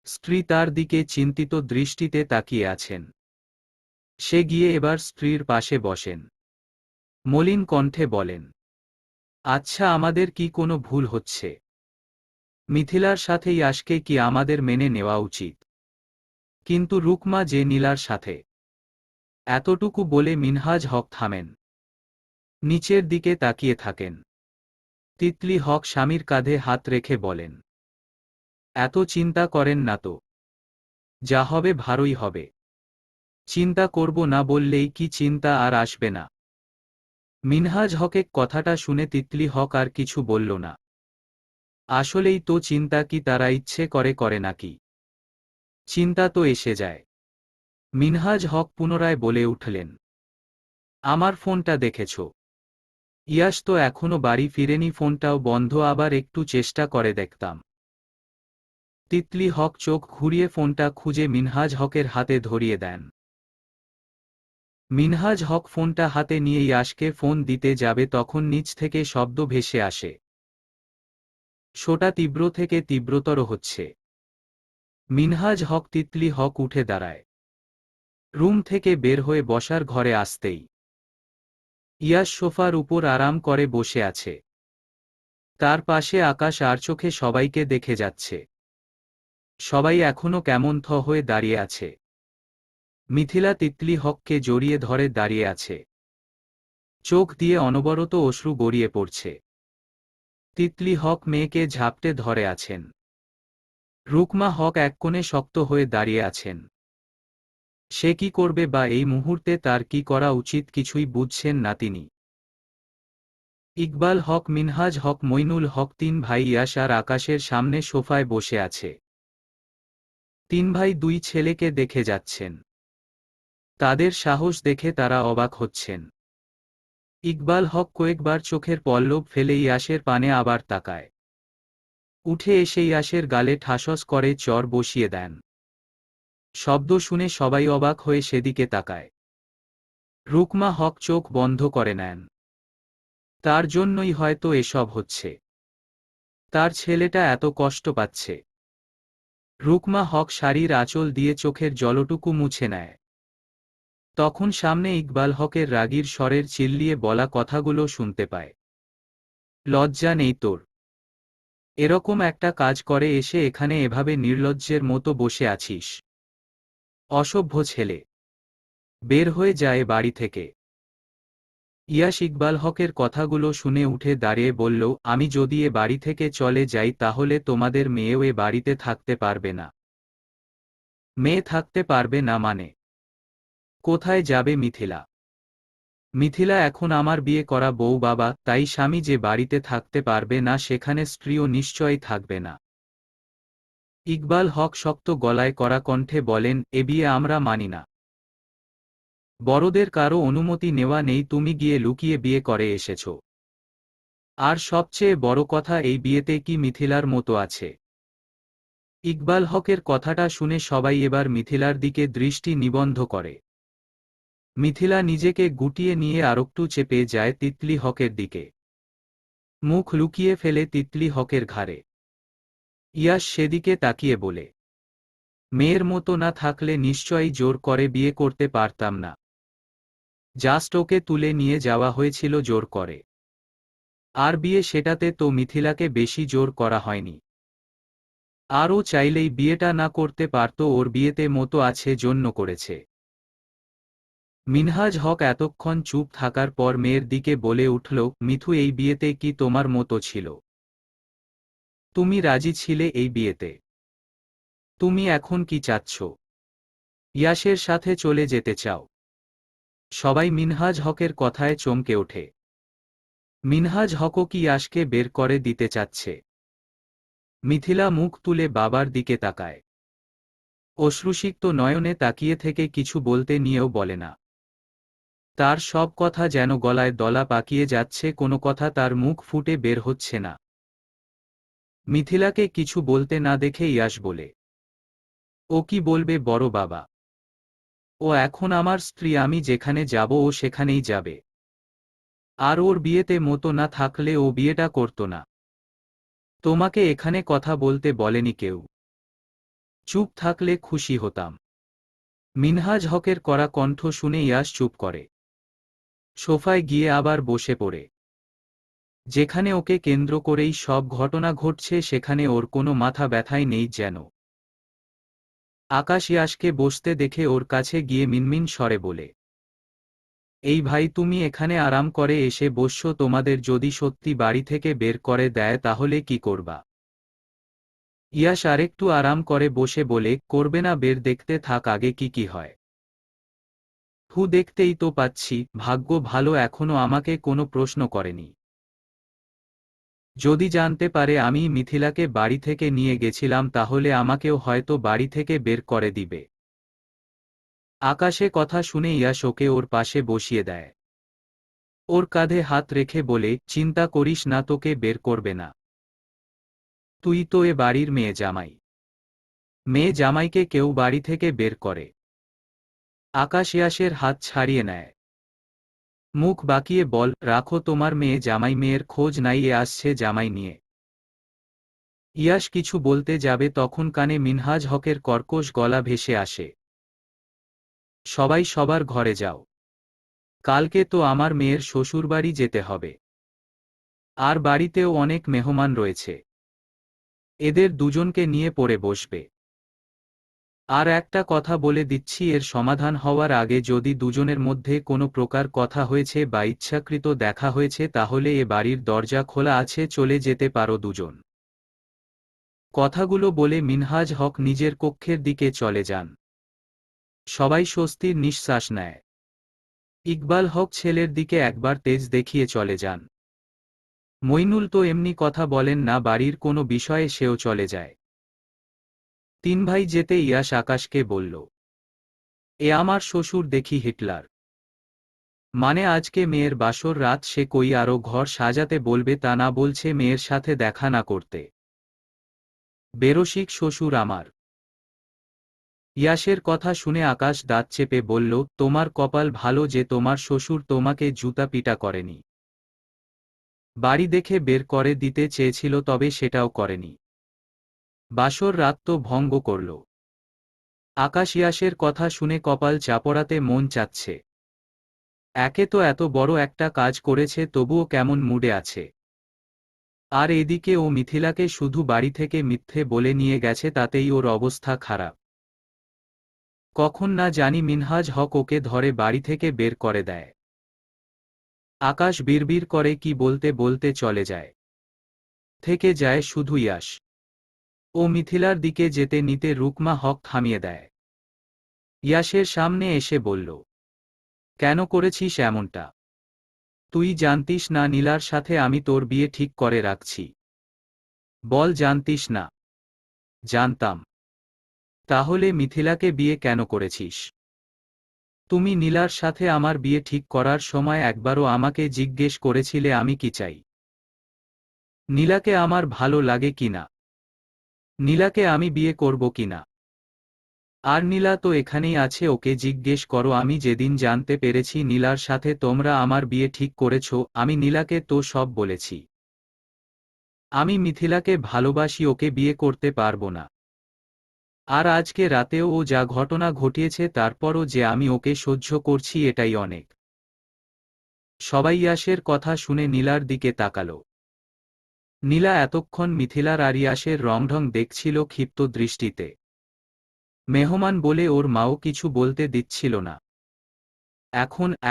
স্ত্রী তার দিকে চিন্তিত দৃষ্টিতে তাকিয়ে আছেন। সে গিয়ে এবার স্ত্রীর পাশে বসেন। মলিন কণ্ঠে বলেন, আচ্ছা, আমাদের কি কোনো ভুল হচ্ছে? মিথিলার সাথে ইয়াশকে কি আমাদের মেনে নেওয়া উচিত? কিন্তু রুকমা যে নীলার সাথে। এতটুকু বলে মিনহাজ হক থামেন। নিচের দিকে তাকিয়ে থাকেন। তিতলি হক স্বামীর কাঁধে হাত রেখে বলেন, এত চিন্তা করেন না তো। যা হবে ভালোই হবে। চিন্তা করব না বললেই কি চিন্তা আর আসবে না? মিনহাজ হকের কথাটা শুনে তিতলি হক আর কিছু বলল না। আসলেই তো চিন্তা কি তারা ইচ্ছে করে করে নাকি? চিন্তা তো এসে যায়। মিনহাজ হক পুনরায় বলে উঠলেন, আমার ফোনটা দেখেছ? ইয়াশ তো এখনো বাড়ি ফিরেনি, ফোনটাও বন্ধ, আবার একটু চেষ্টা করে দেখতাম। তিতলি হক চোখ ঘুরিয়ে ফোনটা খুঁজে মিনহাজ হকের হাতে ধরিয়ে দেন। মিনহাজ হক ফোনটা হাতে নিয়ে ইয়াশকে ফোন দিতে যাবে তখন নিচ থেকে শব্দ ভেসে আসে। শোটা তীব্র থেকে তীব্রতর হচ্ছে। মিনহাজ হক তিতলি হক উঠে দাঁড়ায়। রুম থেকে বের হয়ে বসার ঘরে আসতেই ইয়াশ সোফার উপর আরাম করে বসে আছে। তার পাশে আকাশ আর চোখে সবাইকে দেখে যাচ্ছে। সবাই এখনো কেমন থ হয়ে দাঁড়িয়ে আছে। মিথিলা তিতলি হককে জড়িয়ে ধরে দাঁড়িয়ে আছে। চোখ দিয়ে অনবরত অশ্রু গড়িয়ে পড়ছে। তিতলি হক মেয়েকে ঝাপটে ধরে আছেন। রুকমা হক এক কোণে শক্ত হয়ে দাঁড়িয়ে আছেন। সে কি করবে বা এই মুহূর্তে তার কি করা উচিত কিছুই বুঝছেন না তিনি। ইকবাল হক, মিনহাজ হক, মইনুল হক তিন ভাই ইয়াস আর আকাশের সামনে সোফায় বসে আছে। তিন ভাই দুই ছেলেকে দেখে যাচ্ছেন। তাদের সাহস দেখে তারা অবাক হচ্ছেন। ইকবাল হক কয়েকবার চোখের পল্লব ফেলে ইয়াসের পানে আবার তাকায়। উঠে এসে ইয়াসের গালে ঠাসস করে চর বসিয়ে দেন। শব্দ শুনে সবাই অবাক হয়ে সেদিকে তাকায়। রুকমা হক চোখ বন্ধ করে নেন। তার জন্যই হয়তো এসব হচ্ছে। তার ছেলেটা এত কষ্ট পাচ্ছে। রুকমা হক শাড়ির আঁচল দিয়ে চোখের জলটুকু মুছে নেয়। তখন সামনে ইকবাল হকের রাগীর স্বরের চিল্লিয়ে বলা কথাগুলো শুনতে পায়। লজ্জা নেই তোর? এরকম একটা কাজ করে এসে এখানে এভাবে নির্লজ্জের মতো বসে আছিস? অসভ্য ছেলে, বের হয়ে যায় বাড়ি থেকে। ইয়াস ইকবাল হকের কথাগুলো শুনে উঠে দাঁড়িয়ে বলল, আমি যদি এ বাড়ি থেকে চলে যাই তাহলে তোমাদের মেয়েও এ বাড়িতে থাকতে পারবে না। মেয়ে থাকতে পারবে না মানে? কোথায় যাবে মিথিলা? মিথিলা এখন আমার বিয়ে করা বউ বাবা, তাই স্বামী যে বাড়িতে থাকতে পারবে না সেখানে স্ত্রীও নিশ্চয়ই থাকবে না। ইকবাল হক শক্ত গলায় কড়া কণ্ঠে বলেন, এ বিয়ে আমরা মানি না। বড়দের কারো অনুমতি নেওয়া নেই, তুমি গিয়ে লুকিয়ে বিয়ে করে এসেছ। আর সবচেয়ে বড় কথা, এই বিয়েতে কি মিথিলার মতো আছে? ইকবাল হকের কথাটা শুনে সবাই এবার মিথিলার দিকে দৃষ্টি নিবদ্ধ করে। মিথিলা নিজেকে গুটিয়ে নিয়ে আরেকটু চেপে যায় তিতলি হকের দিকে। মুখ লুকিয়ে ফেলে তিতলি হকের ঘাড়ে। ইয়াস সেদিকে তাকিয়ে বলে, মেয়ের মতো না থাকলে নিশ্চয়ই জোর করে বিয়ে করতে পারতাম না। জাস্ট ওকে তুলে নিয়ে যাওয়া হয়েছিল জোর করে। আর বিয়ে, সেটাতে তো মিথিলাকে বেশি জোর করা হয়নি। আর ও চাইলেই বিয়েটা না করতে পারত, ওর বিয়েতে মতো আছে জন্য করেছে। মিনহাজ হক এতক্ষণ চুপ থাকার পর মেয়ের দিকে বলে উঠল, মিথু, এই বিয়েতে কি তোমার মতো ছিল? তুমি রাজি ছিলে এই বিয়েতে? তুমি এখন কি চাচ্ছ? ইয়াসের সাথে চলে যেতে চাও? সবাই মিনহাজ হকের কথায় চমকে ওঠে। মিনহাজ হকও কি ইয়াসকে বের করে দিতে চাচ্ছে? মিথিলা মুখ তুলে বাবার দিকে তাকায়। অশ্রুসিক্ত নয়নে তাকিয়ে থেকে কিছু বলতে নিয়েও বলে না। তার সব কথা যেন গলায় দলা পাকিয়ে যাচ্ছে, কোনো কথা তার মুখ ফুটে বের হচ্ছে না। মিথিলাকে কিছু বলতে না দেখে ইয়াস বলে, ও কি বলবে বড় বাবা? ও এখন আমার স্ত্রী, আমি যেখানে যাব ও সেখানেই যাবে। আর ওর বিয়েতে মতো না থাকলে ও বিয়েটা করত না। তোমাকে এখানে কথা বলতে বলেনি কেউ। চুপ থাকলে খুশি হতাম। মিনহাজ হকের কড়া কণ্ঠ শুনে ইয়াস চুপ করে। সোফায় গিয়ে আবার বসে পড়ে। যেখানে ওকে কেন্দ্র করেই সব ঘটনা ঘটছে সেখানে ওর কোনো মাথা ব্যথাই নেই যেন। আকাশ ইয়াসকে বসতে দেখে ওর কাছে গিয়ে মিনমিন স্বরে বলে, এই ভাই, তুমি এখানে আরাম করে এসে বসছো, তোমাদের যদি সত্যি বাড়ি থেকে বের করে দেয় তাহলে কি করবা? ইয়াস আরেকটু আরাম করে বসে বলে, করবে না বের, দেখতে থাক আগে কি কি হয়। দেখতেই তো পাচ্ছি, ভাগ্য ভালো এখনো আমাকে কোনো প্রশ্ন করেনি। যদি জানতে পারে আমি মিথিলাকে বাড়ি থেকে নিয়ে গেছিলাম তাহলে আমাকেও হয়তো বাড়ি থেকে বের করে দিবে। আকাশে কথা শুনে ইয়াস ওকে ওর পাশে বসিয়ে দেয়। ওর কাঁধে হাত রেখে বলে, চিন্তা করিস না, তোকে বের করবে না। তুই তো এ বাড়ির মেয়ে জামাই। মেয়ে জামাইকে কেউ বাড়ি থেকে বের করে? আকাশ ইয়াসের হাত ছাড়িয়ে নেয়। মুখ বাঁকিয়ে বল, রাখো তোমার মেয়ে জামাই, মেয়ের খোঁজ নাই, এ আসছে জামাই নিয়ে। ইয়াস কিছু বলতে যাবে তখন কানে মিনহাজ হকের কর্কশ গলা ভেসে আসে, সবাই সবার ঘরে যাও। কালকে তো আমার মেয়ের শ্বশুরবাড়ি যেতে হবে। আর বাড়িতেও অনেক মেহমান রয়েছে, এদের দুজনকে নিয়ে পড়ে বসবে। আর একটা কথা বলে দিচ্ছি, এর সমাধান হওয়ার আগে যদি দুজনের মধ্যে কোনো প্রকার কথা হয়েছে বা ইচ্ছাকৃত দেখা হয়েছে তাহলে এ বাড়ির দরজা খোলা আছে, চলে যেতে পারো দুজন। কথাগুলো বলে মিনহাজ হক নিজের কক্ষের দিকে চলে যান। সবাই স্বস্তির নিঃশ্বাস নেয়। ইকবাল হক ছেলের দিকে একবার তেজ দেখিয়ে চলে যান। মইনুল তো এমনি কথা বলেন না, বাড়ির কোনো বিষয়ে সেও চলে যায়। তিন ভাই যেতে ইয়াস আকাশকে বলল, এ আমার শ্বশুর দেখি হিটলার। মানে আজকে মেয়ের বাসর রাত, সে কই আরো ঘর সাজাতে বলবে, তা না বলছে মেয়ের সাথে দেখা না করতে। বেরসিক শ্বশুর আমার। ইয়াসের কথা শুনে আকাশ দাঁত চেপে বলল, তোমার কপাল ভালো যে তোমার শ্বশুর তোমাকে জুতা পিটা করেনি। বাড়ি দেখে বের করে দিতে চেয়েছিল, তবে সেটাও করেনি। বাসর রাত তো ভঙ্গ করল। আকাশ ইয়াসের কথা শুনে কপাল চাপড়াতে মন চাচ্ছে। একে তো এত বড় একটা কাজ করেছে, তবুও কেমন মুডে আছে। আর এদিকে ও মিথিলাকে শুধু বাড়ি থেকে মিথ্যে বলে নিয়ে গেছে, তাতেই ওর অবস্থা খারাপ। কখন না জানি মিনহাজ হক ওকে ধরে বাড়ি থেকে বের করে দেয়। আকাশ বিড়বিড় করে কি বলতে বলতে চলে যায়। থেকে যায় শুধু ইয়াস। ও মিথিলার দিকে যেতে নিতে রুকমা হক থামিয়ে দেয়। ইয়াসের সামনে এসে বলল, কেন করেছিস এমনটা? তুই জানতিস না নীলার সাথে আমি তোর বিয়ে ঠিক করে রাখছি? বল, জানতিস না? জানতাম। তাহলে মিথিলাকে বিয়ে কেন করেছিস? তুমি নীলার সাথে আমার বিয়ে ঠিক করার সময় একবারও আমাকে জিজ্ঞেস করেছিলে আমি কি চাই? নীলাকে আমার ভালো লাগে কিনা? নীলাকে আমি বিয়ে করব কিনা? আর নীলা তো এখানেই আছে, ওকে জিজ্ঞেস করো। আমি যেদিন জানতে পেরেছি নীলার সাথে তোমরা আমার বিয়ে ঠিক করেছ, আমি নীলাকে তো সব বলেছি। আমি মিথিলাকে ভালোবাসি, ওকে বিয়ে করতে পারবো না। আর আজকে রাতেও ও যা ঘটনা ঘটিয়েছে, তারপরও যে আমি ওকে সহ্য করছি, এটাই অনেক। সবাই ইয়াসের কথা শুনে নীলার দিকে তাকালো। নীলা এতক্ষণ মিথিলার আর ইয়াসের রংঢং দেখছিল ক্ষিপ্ত দৃষ্টিতে। মেহমান বলে ওর মাও কিছু বলতে দিচ্ছিল না।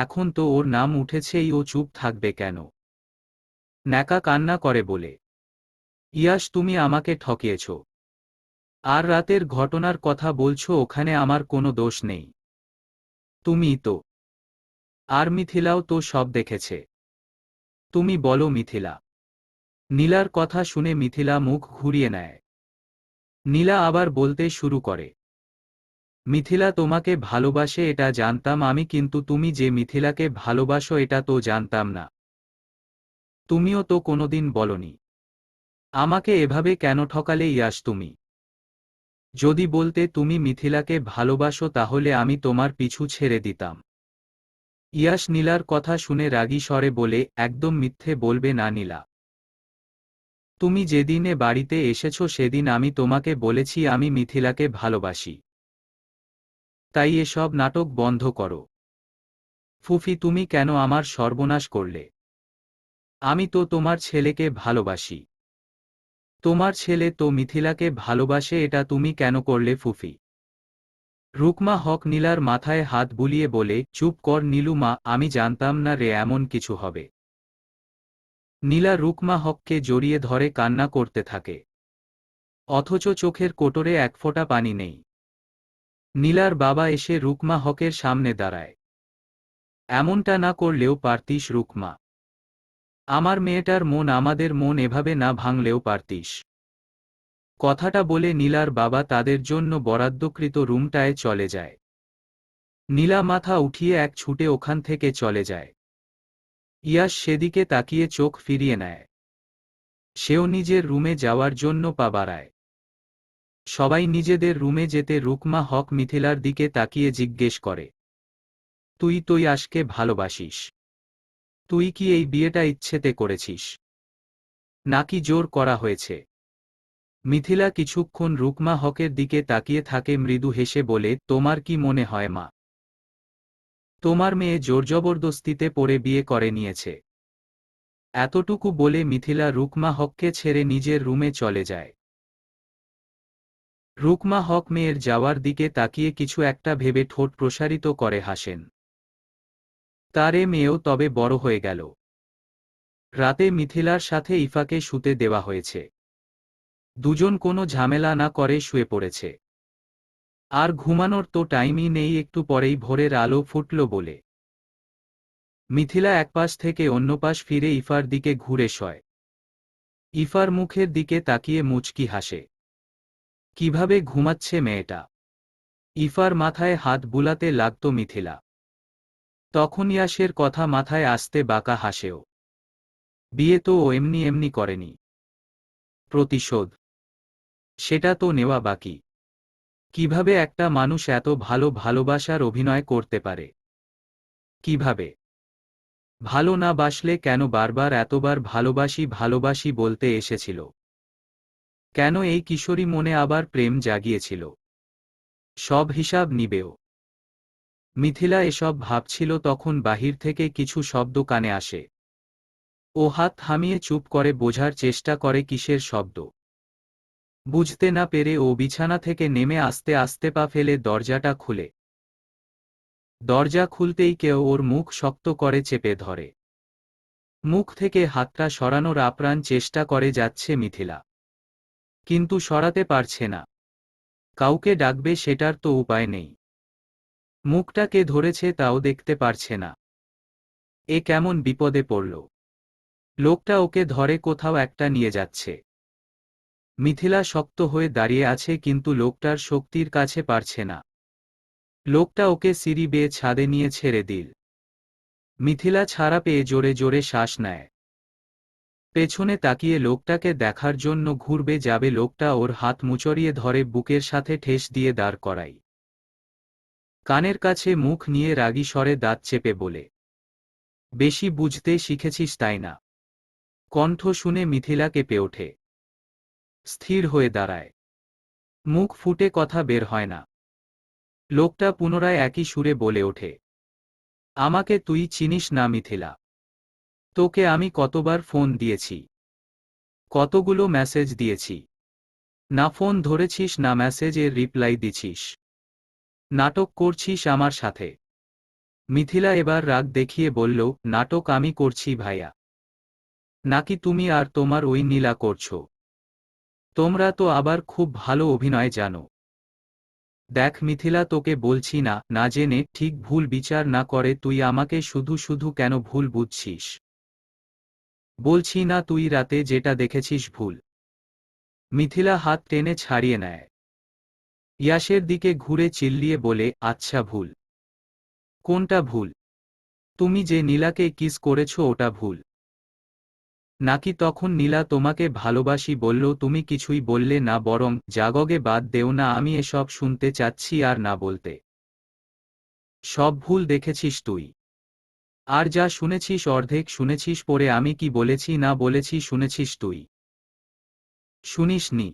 এখন তো ওর নাম উঠেছেই, ও চুপ থাকবে কেন? ন্যাকা কান্না করে বলে, ইয়াস তুমি আমাকে ঠকিয়েছ। আর রাতের ঘটনার কথা বলছো, ওখানে আমার কোনো দোষ নেই। তুমি তো। আর মিথিলাও তো সব দেখেছে। তুমি বলো মিথিলা। নীলার কথা শুনে মিথিলা মুখ ঘুরিয়ে নেয়। নীলা আবার বলতে শুরু করে, মিথিলা তোমাকে ভালোবাসে এটা জানতাম আমি, কিন্তু তুমি যে মিথিলাকে ভালোবাসো এটা তো জানতাম না। তুমিও তো কোনোদিন বলনি। আমাকে এভাবে কেন ঠকালে ইয়াস তুমি? যদি বলতে তুমি মিথিলাকে ভালোবাসো তাহলে আমি তোমার পিছু ছেড়ে দিতাম। ইয়াস নীলার কথা শুনে রাগী স্বরে বলে, একদম মিথ্যে বলবে না নীলা। তুমি যেদিনে বাড়িতে এসেছো সেদিন আমি তোমাকে বলেছি আমি মিথিলাকে ভালোবাসি। তাই এসব নাটক বন্ধ করো। ফুফি, তুমি কেন আমার সর্বনাশ করলে? আমি তো তোমার ছেলেকে ভালোবাসি। তোমার ছেলে তো মিথিলাকে ভালোবাসে, এটা তুমি কেন করলে ফুফি? রুকমা হক নীলার মাথায় হাত বুলিয়ে বলে, চুপ কর নীলুমা, আমি জানতাম না রে এমন কিছু হবে। নীলা রুকমা হককে জড়িয়ে ধরে কান্না করতে থাকে। অথচ চোখের কোটরে এক ফোঁটা পানি নেই। নীলার বাবা এসে রুকমা হকের সামনে দাঁড়ায়। এমনটা না করলেও পারতিস রুকমা। আমার মেয়েটার মন, আমাদের মন এভাবে না ভাঙলেও পারতিস। কথাটা বলে নীলার বাবা তাদের জন্য বরাদ্দকৃত রুমটায় চলে যায়। নীলা মাথা উঠিয়ে এক ছুটে ওখান থেকে চলে যায়। ইয়াস সেদিকে তাকিয়ে চোখ ফিরিয়ে নেয়। সেও নিজের রুমে যাওয়ার জন্য পা বাড়ায়। সবাই নিজেদের রুমে যেতে রুকমা হক মিথিলার দিকে তাকিয়ে জিজ্ঞেস করে, তুই ইয়াসকে ভালোবাসিস? তুই কি এই বিয়েটা ইচ্ছেতে করেছিস, নাকি জোর করা হয়েছে? মিথিলা কিছুক্ষণ রুকমা হকের দিকে তাকিয়ে থাকে, মৃদু হেসে বলে, তোমার কি মনে হয় মা, তোমার মেয়ে জোরজবরদস্তিতে পড়ে বিয়ে করে নিয়েছে? এতটুকু বলে মিথিলা রুকমা হককে ছেড়ে নিজের রুমে চলে যায়। রুকমা হক মেয়ের যাওয়ার দিকে তাকিয়ে কিছু একটা ভেবে ঠোঁট প্রসারিত করে হাসেন। তার এ মেয়েও তবে বড় হয়ে গেল। রাতে মিথিলার সাথে ইফাকে শুতে দেওয়া হয়েছে। দুজন কোনো ঝামেলা না করে শুয়ে পড়েছে। আর ঘুমানোর তো টাইমই নেই, একটু পরেই ভোরের আলো ফুটল বলে। মিথিলা এক পাশ থেকে অন্য পাশ ফিরে ইফার দিকে ঘুরে শয়। ইফার মুখের দিকে তাকিয়ে মুচকি হাসে। কিভাবে ঘুমাচ্ছে মেয়েটা। ইফার মাথায় হাত বুলাতে লাগত মিথিলা। তখন ইয়াসের কথা মাথায় আসতে বাঁকা হাসেও। বিয়ে তো ও এমনি এমনি করেনি। প্রতিশোধ, সেটা তো নেওয়া বাকি। কিভাবে একটা মানুষ এত ভালো ভালোবাসার অভিনয় করতে পারে? কিভাবে? ভালো না বাসলে কেন বারবার এতবার ভালোবাসি ভালোবাসি বলতে এসেছিল? কেন এই কিশোরী মনে আবার প্রেম জাগিয়েছিল? সব হিসাব নিবেও। মিথিলা এসব ভাবছিল তখন বাহির থেকে কিছু শব্দ কানে আসে। ও হাত থামিয়ে চুপ করে বোঝার চেষ্টা করে কিসের শব্দ। বুঝতে না পেরে ও বিছানা থেকে নেমে আস্তে আস্তে পা ফেলে দরজাটা খুলে। দরজা খুলতেই কেউ ওর মুখ শক্ত করে চেপে ধরে। মুখ থেকে হাতটা সরানোর আপ্রাণ চেষ্টা করে যাচ্ছে মিথিলা, কিন্তু সরাতে পারছে না। কাউকে ডাকবে সেটার তো উপায় নেই। মুখটা কে ধরেছে তাও দেখতে পারছে না। এ কেমন বিপদে পড়ল। লোকটা ওকে ধরে কোথাও একটা নিয়ে যাচ্ছে। মিথিলা শক্ত হয়ে দাঁড়িয়ে আছে কিন্তু লোকটার শক্তির কাছে পারছে না। লোকটা ওকে সিঁড়ি বেয়ে ছাদে নিয়ে ছেড়ে দিল। মিথিলা ছাড়া পেয়ে জোরে জোরে শ্বাস নেয়। পেছনে তাকিয়ে লোকটাকে দেখার জন্য ঘুরবে যাবে, লোকটা ওর হাত মুচড়িয়ে ধরে বুকের সাথে ঠেস দিয়ে দাঁড় করায়। কানের কাছে মুখ নিয়ে রাগী স্বরে দাঁত চেপে বলে, বেশি বুঝতে শিখেছিস তাই না? কণ্ঠ শুনে মিথিলা কেঁপে ওঠে। স্থির হয়ে দাঁড়ায়। মুখ ফুটে কথা বের হয় না। লোকটা পুনরায় একই সুরে বলে ওঠে, আমাকে তুই চিনিস না মিথিলা? তোকে আমি কতবার ফোন দিয়েছি, কতগুলো মেসেজ দিয়েছি। না ফোন ধরেছিস না মেসেজের রিপ্লাই দিছিস। নাটক করছিস আমার সাথে। মিথিলা এবার রাগ দেখিয়ে বলল, নাটক আমি করছি ভাইয়া? নাকি তুমি আর তোমার ওই নীলা করছো? তোমরা তো আবার খুব ভালো অভিনয় জানো। দেখ মিথিলা, তোকে বলছি না না জেনে ঠিক ভুল বিচার না করে তুই আমাকে শুধু শুধু কেন ভুল বুঝছিস। বলছি না তুই রাতে যেটা দেখেছিস ভুল। মিথিলা হাত টেনে ছাড়িয়ে নেয়। ইয়াসের দিকে ঘুরে চিল্লিয়ে বলে, আচ্ছা ভুল? কোনটা ভুল? তুমি যে নীলাকে কিস করেছো ওটা ভুল? নাকি তখন নীলা তোমাকে ভালোবাসি বলল তুমি কিছুই বললে না, বরং জাগগে বাদ দেও না, আমি এসব শুনতে চাচ্ছি আর না বলতে। সব ভুল দেখেছিস তুই। আর যা শুনেছিস অর্ধেক শুনেছিস, পরে আমি কি বলেছি না বলেছি শুনেছিস তুই? শুনিসনি?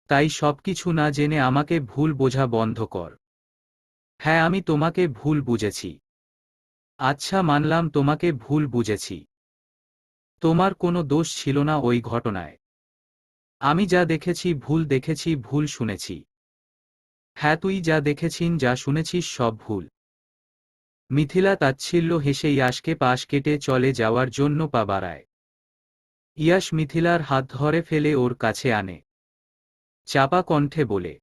তাই সবকিছু না জেনে আমাকে ভুল বোঝা বন্ধ কর। হ্যাঁ, আমি তোমাকে ভুল বুঝেছি। আচ্ছা মানলাম তোমাকে ভুল বুঝেছি। তোমার কোনো দোষ ছিল না ওই ঘটনায়। আমি যা দেখেছি ভুল দেখেছি, ভুল শুনেছি। হ্যাঁ, তুই যা দেখেছিস যা শুনেছিস সব ভুল। মিথিলা তাচ্ছিল্য হেসে ইয়াসকে পাশ কেটে চলে যাওয়ার জন্য পা বাড়ায়। ইয়াস মিথিলার হাত ধরে ফেলে ওর কাছে আনে। চাপা কণ্ঠে বলে,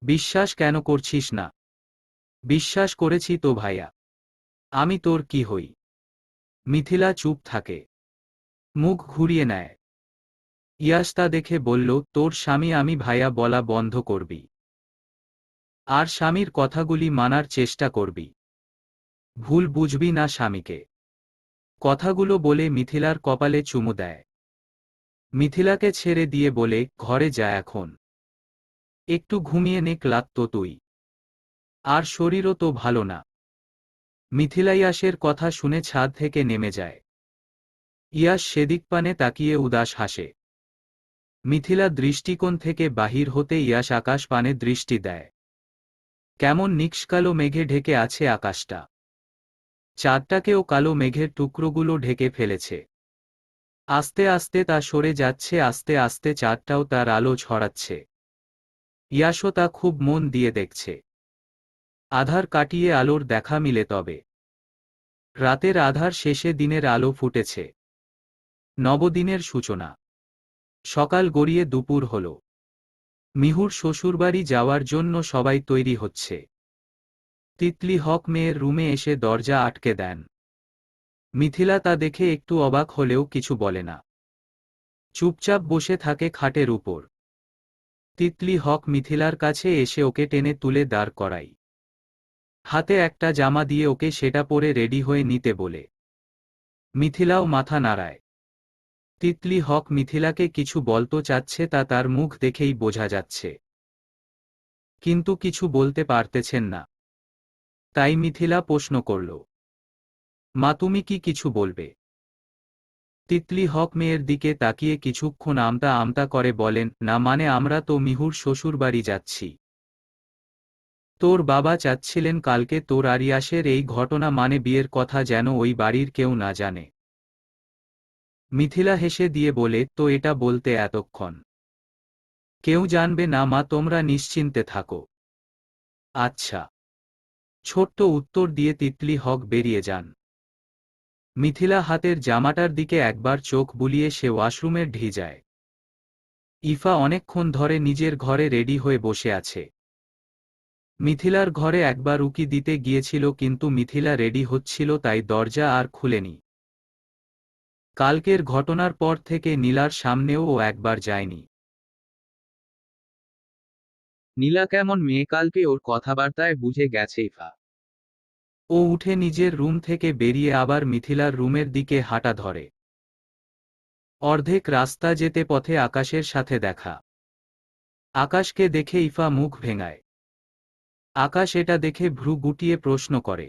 বিশ্বাস কেন করছিস না? বিশ্বাস করেছি তো ভাইয়া। আমি তোর কি হই? মিথিলা চুপ থাকে। মুখ ঘুরিয়ে নেয়। ইয়াস তা দেখে বলল, তোর স্বামী আমি ভাইয়া বলা বন্ধ করবি। আর স্বামীর কথাগুলি মানার চেষ্টা করবি। ভুল বুঝবি না স্বামীকে। কথাগুলো বলে মিথিলার কপালে চুমু দেয়। মিথিলাকে ছেড়ে দিয়ে বলে, ঘরে যা এখন। একটু ঘুমিয়ে নে, ক্লান্ত তুই। আর শরীরও তো ভালো না। মিথিলা ইয়াসের কথা শুনে ছাদ থেকে নেমে যায়। ইয়াস সেদিক পানে তাকিয়ে উদাস হাসে। মিথিলা দৃষ্টিকোণ থেকে বাহির হতে ইয়াস আকাশ পানে দৃষ্টি দেয়। কেমন নিষ্কালো মেঘে ঢেকে আছে আকাশটা। চাঁদটাকেও কালো মেঘের টুকরোগুলো ঢেকে ফেলেছে। আস্তে আস্তে তা সরে যাচ্ছে, আস্তে আস্তে চাঁদটাও তার আলো ছড়াচ্ছে। ইয়াশো তা খুব মন দিয়ে দেখছে। আধার কাটিয়ে আলোর দেখা মিলে তবে। রাতের আধার শেষে দিনের আলো ফুটেছে। নবদিনের সূচনা। সকাল গড়িয়ে দুপুর হল। মিহুর শ্বশুরবাড়ি যাওয়ার জন্য সবাই তৈরি হচ্ছে। তিতলি হক মেয়ের রুমে এসে দরজা আটকে দেন। মিথিলা তা দেখে একটু অবাক হলেও কিছু বলে না। চুপচাপ বসে থাকে খাটের উপর। তিতলি হক মিথিলার কাছে এসে ওকে টেনে তুলে দাঁড় করায়। হাতে একটা জামা দিয়ে ওকে সেটা পরে রেডি হয়ে নিতে বলে। মিথিলাও মাথা নাড়ায়। তিতলি হক মিথিলাকে কিছু বলতে চাচ্ছে, তা তার মুখ দেখেই বোঝা যাচ্ছে। কিন্তু কিছু বলতে পারতেছেন না। তাই মিথিলা প্রশ্ন করল, মা তুমি কি কিছু বলবে? তিতলি হক মেয়ের দিকে তাকিয়ে কিছুক্ষণ আমতা আমতা করে বলেন, না মানে আমরা তো মিহুর শ্বশুরবাড়ি যাচ্ছি। তোর বাবা চাচ্ছিলেন কালকে তোর আর ইয়াসের এই ঘটনা মানে বিয়ের কথা যেন ওই বাড়ির কেউ না জানে। মিথিলা হেসে দিয়ে বলে, তো এটা বলতে এতক্ষণ? কেউ জানবে না মা, তোমরা নিশ্চিন্তে থাকো। আচ্ছা। ছোট্ট উত্তর দিয়ে তিতলি হক বেরিয়ে যান। মিথিলা হাতের জামাটার দিকে একবার চোখ বুলিয়ে সে ওয়াশরুমের ঢি যায়। ইফা অনেকক্ষণ ধরে নিজের ঘরে রেডি হয়ে বসে আছে। মিথিলার ঘরে একবার উকি দিতে গিয়েছিল, কিন্তু মিথিলা রেডি হচ্ছিল তাই দরজা আর খুলেনি। কালকের ঘটনার পর থেকে নীলার সামনেও ও একবার যায়নি। নীলা কেমন মেয়ে, কালকে ওর কথাবার্তায় বুঝে গেছে ইফা। ও উঠে নিজের রুম থেকে বেরিয়ে আবার মিথিলার রুমের দিকে হাঁটা ধরে। অর্ধেক রাস্তা যেতে পথে আকাশের সাথে দেখা। আকাশকে দেখে ইফা মুখ ভেঙায়। আকাশ এটা দেখে ভ্রু গুটিয়ে প্রশ্ন করে,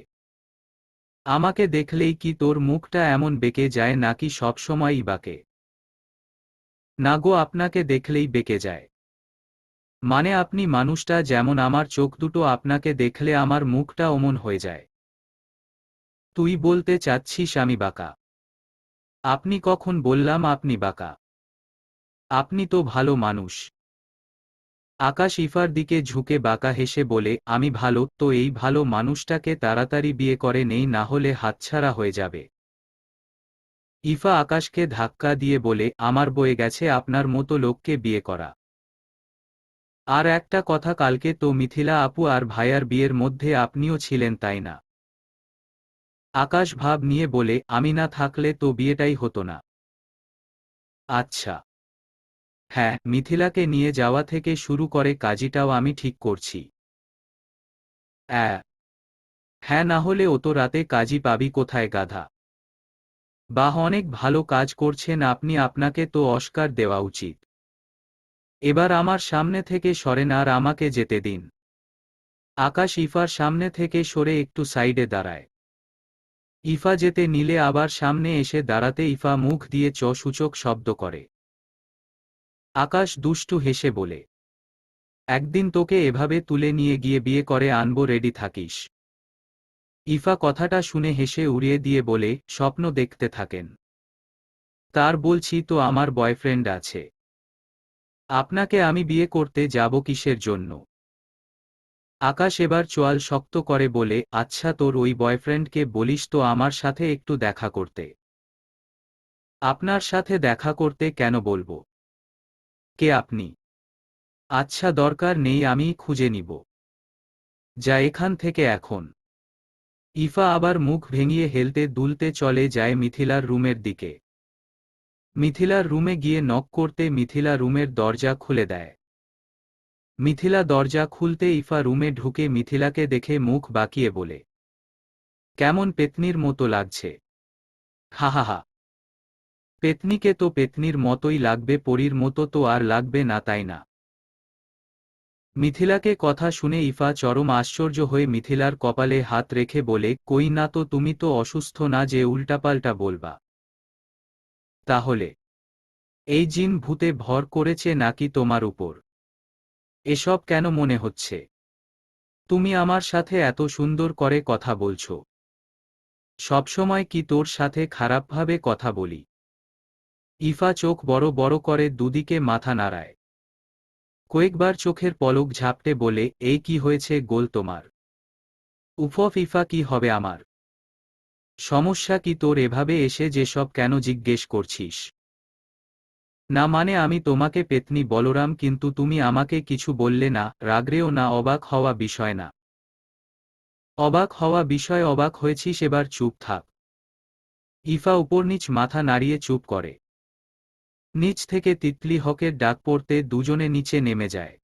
আমাকে দেখলেই কি তোর মুখটা এমন বেঁকে যায় নাকি সবসময়ই বাঁকে? না গো, আপনাকে দেখলেই বেঁকে যায়। মানে আপনি মানুষটা যেমন, আমার চোখ দুটো আপনাকে দেখলে আমার মুখটা অমন হয়ে যায়। তুই বলতে চাচ্ছিস আমি বাঁকা? আপনি কখন বললাম আপনি বাঁকা? আপনি তো ভালো মানুষ। আকাশ ইফার দিকে ঝুঁকে বাঁকা হেসে বলে, আমি ভালো তো এই ভালো মানুষটাকে তাড়াতাড়ি বিয়ে করে নেই, না হলে হাতছাড়া হয়ে যাবে। ইফা আকাশকে ধাক্কা দিয়ে বলে, আমার বয়ে গেছে আপনার মতো লোককে বিয়ে করা। আর একটা কথা, কালকে তো মিথিলা আপু আর ভাইয়ার বিয়ের মধ্যে আপনিও ছিলেন তাই না? আকাশ ভাব নিয়ে বলে, আমি না থাকলে তো বিয়েটাই হতো না। আচ্ছা। হ্যাঁ, মিথিলাকে নিয়ে যাওয়া থেকে শুরু করে কাজীটাও আমি ঠিক করছি। হ্যাঁ, না হলে ও তো রাতে কাজী পাবি কোথায় গাধা? বাহ, অনেক ভালো কাজ করছেন আপনি, আপনাকে তো অস্কার দেওয়া উচিত। এবার আমার সামনে থেকে সরেন আর আমাকে যেতে দিন। আকাশ ইফার সামনে থেকে সরে একটু সাইডে দাঁড়ায়। ইফা যেতে নিলে আবার সামনে এসে দাঁড়াতে ইফা মুখ দিয়ে চ সূচক শব্দ করে। আকাশ দুষ্টু হেসে বলে, একদিন তোকে এভাবে তুলে নিয়ে গিয়ে বিয়ে করে আনবো, রেডি থাকিস। ইফা কথাটা শুনে হেসে উড়িয়ে দিয়ে বলে, স্বপ্ন দেখতে থাকেন। তার বলছি তো আমার বয়ফ্রেন্ড আছে। আপনাকে আমি বিয়ে করতে যাব কিসের জন্য? আকাশ এবার চোয়াল শক্ত করে বলে, আচ্ছা তোর ওই বয়ফ্রেন্ডকে বলিস তো আমার সাথে একটু দেখা করতে। আপনার সাথে দেখা করতে কেন বলবো? কে আপনি? আচ্ছা দরকার নেই, আমিই খুঁজে নিব। যা এখান থেকে এখন। ইফা আবার মুখ ভেঙিয়ে হেলতে দুলতে চলে যায় মিথিলার রুমের দিকে। মিথিলার রুমে গিয়ে নক করতে মিথিলা রুমের দরজা খুলে দেয়। মিথিলা দরজা খুলতে ইফা রুমে ঢুকে মিথিলাকে দেখে মুখ বাঁকিয়ে বলে, কেমন পেতনির মতো লাগছে। হা হা হা। পেতনিকে তো পেতনির মতোই লাগবে, পরীর মতো তো আর লাগবে না তাই না? মিথিলাকে কথা শুনে ইফা চরম আশ্চর্য হয়ে মিথিলার কপালে হাত রেখে বলে, কই না তো, তুমি তো অসুস্থ না যে উল্টাপাল্টা বলবা। তাহলে এই জিন ভূতে ভর করেছে নাকি তোমার উপর? এসব কেন মনে হচ্ছে? তুমি আমার সাথে এত সুন্দর করে কথা বলছো। সবসময় কি তোর সাথে খারাপভাবে কথা বলি? ইফা চোখ বড় বড় করে দুদিকে মাথা নাড়ায়। কয়েকবার চোখের পলক ঝাপটে বলে, এই কি হয়েছে গোল তোমার? উফ ইফা, কি হবে আমার? সমস্যা কি তোর এভাবে এসে যেসব কেন জিজ্ঞেস করছিস? না মানে আমি তোমাকে পেতনি বলরাম, কিন্তু তুমি আমাকে কিছু বললে না, রাগরেও না, অবাক হওয়া বিষয় না। অবাক হওয়া বিষয়, অবাক হয়েছিস, এবার চুপ থাক। ইফা উপরনিচ মাথা নাড়িয়ে চুপ করে। নিচ থেকে তিতলি হকের ডাক পড়তে দুজনে নিচে নেমে যায়।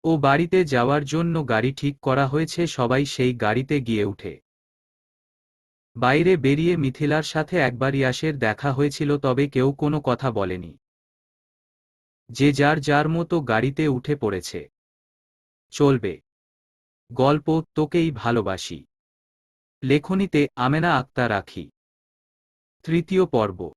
ও বাড়িতে যাওয়ার জন্য গাড়ি ঠিক করা হয়েছে, সবাই সেই গাড়িতে গিয়ে উঠে। বাইরে বেরিয়ে মিথিলার সাথে একবার ইয়াসের দেখা হয়েছিল, তবে কেউ কোনো কথা বলেনি। যে যার যার মতো গাড়িতে উঠে পড়েছে। চলবে গল্প তোকেই ভালোবাসি। লেখনীতে আমেনা আক্তার আখি। তৃতীয় পর্ব।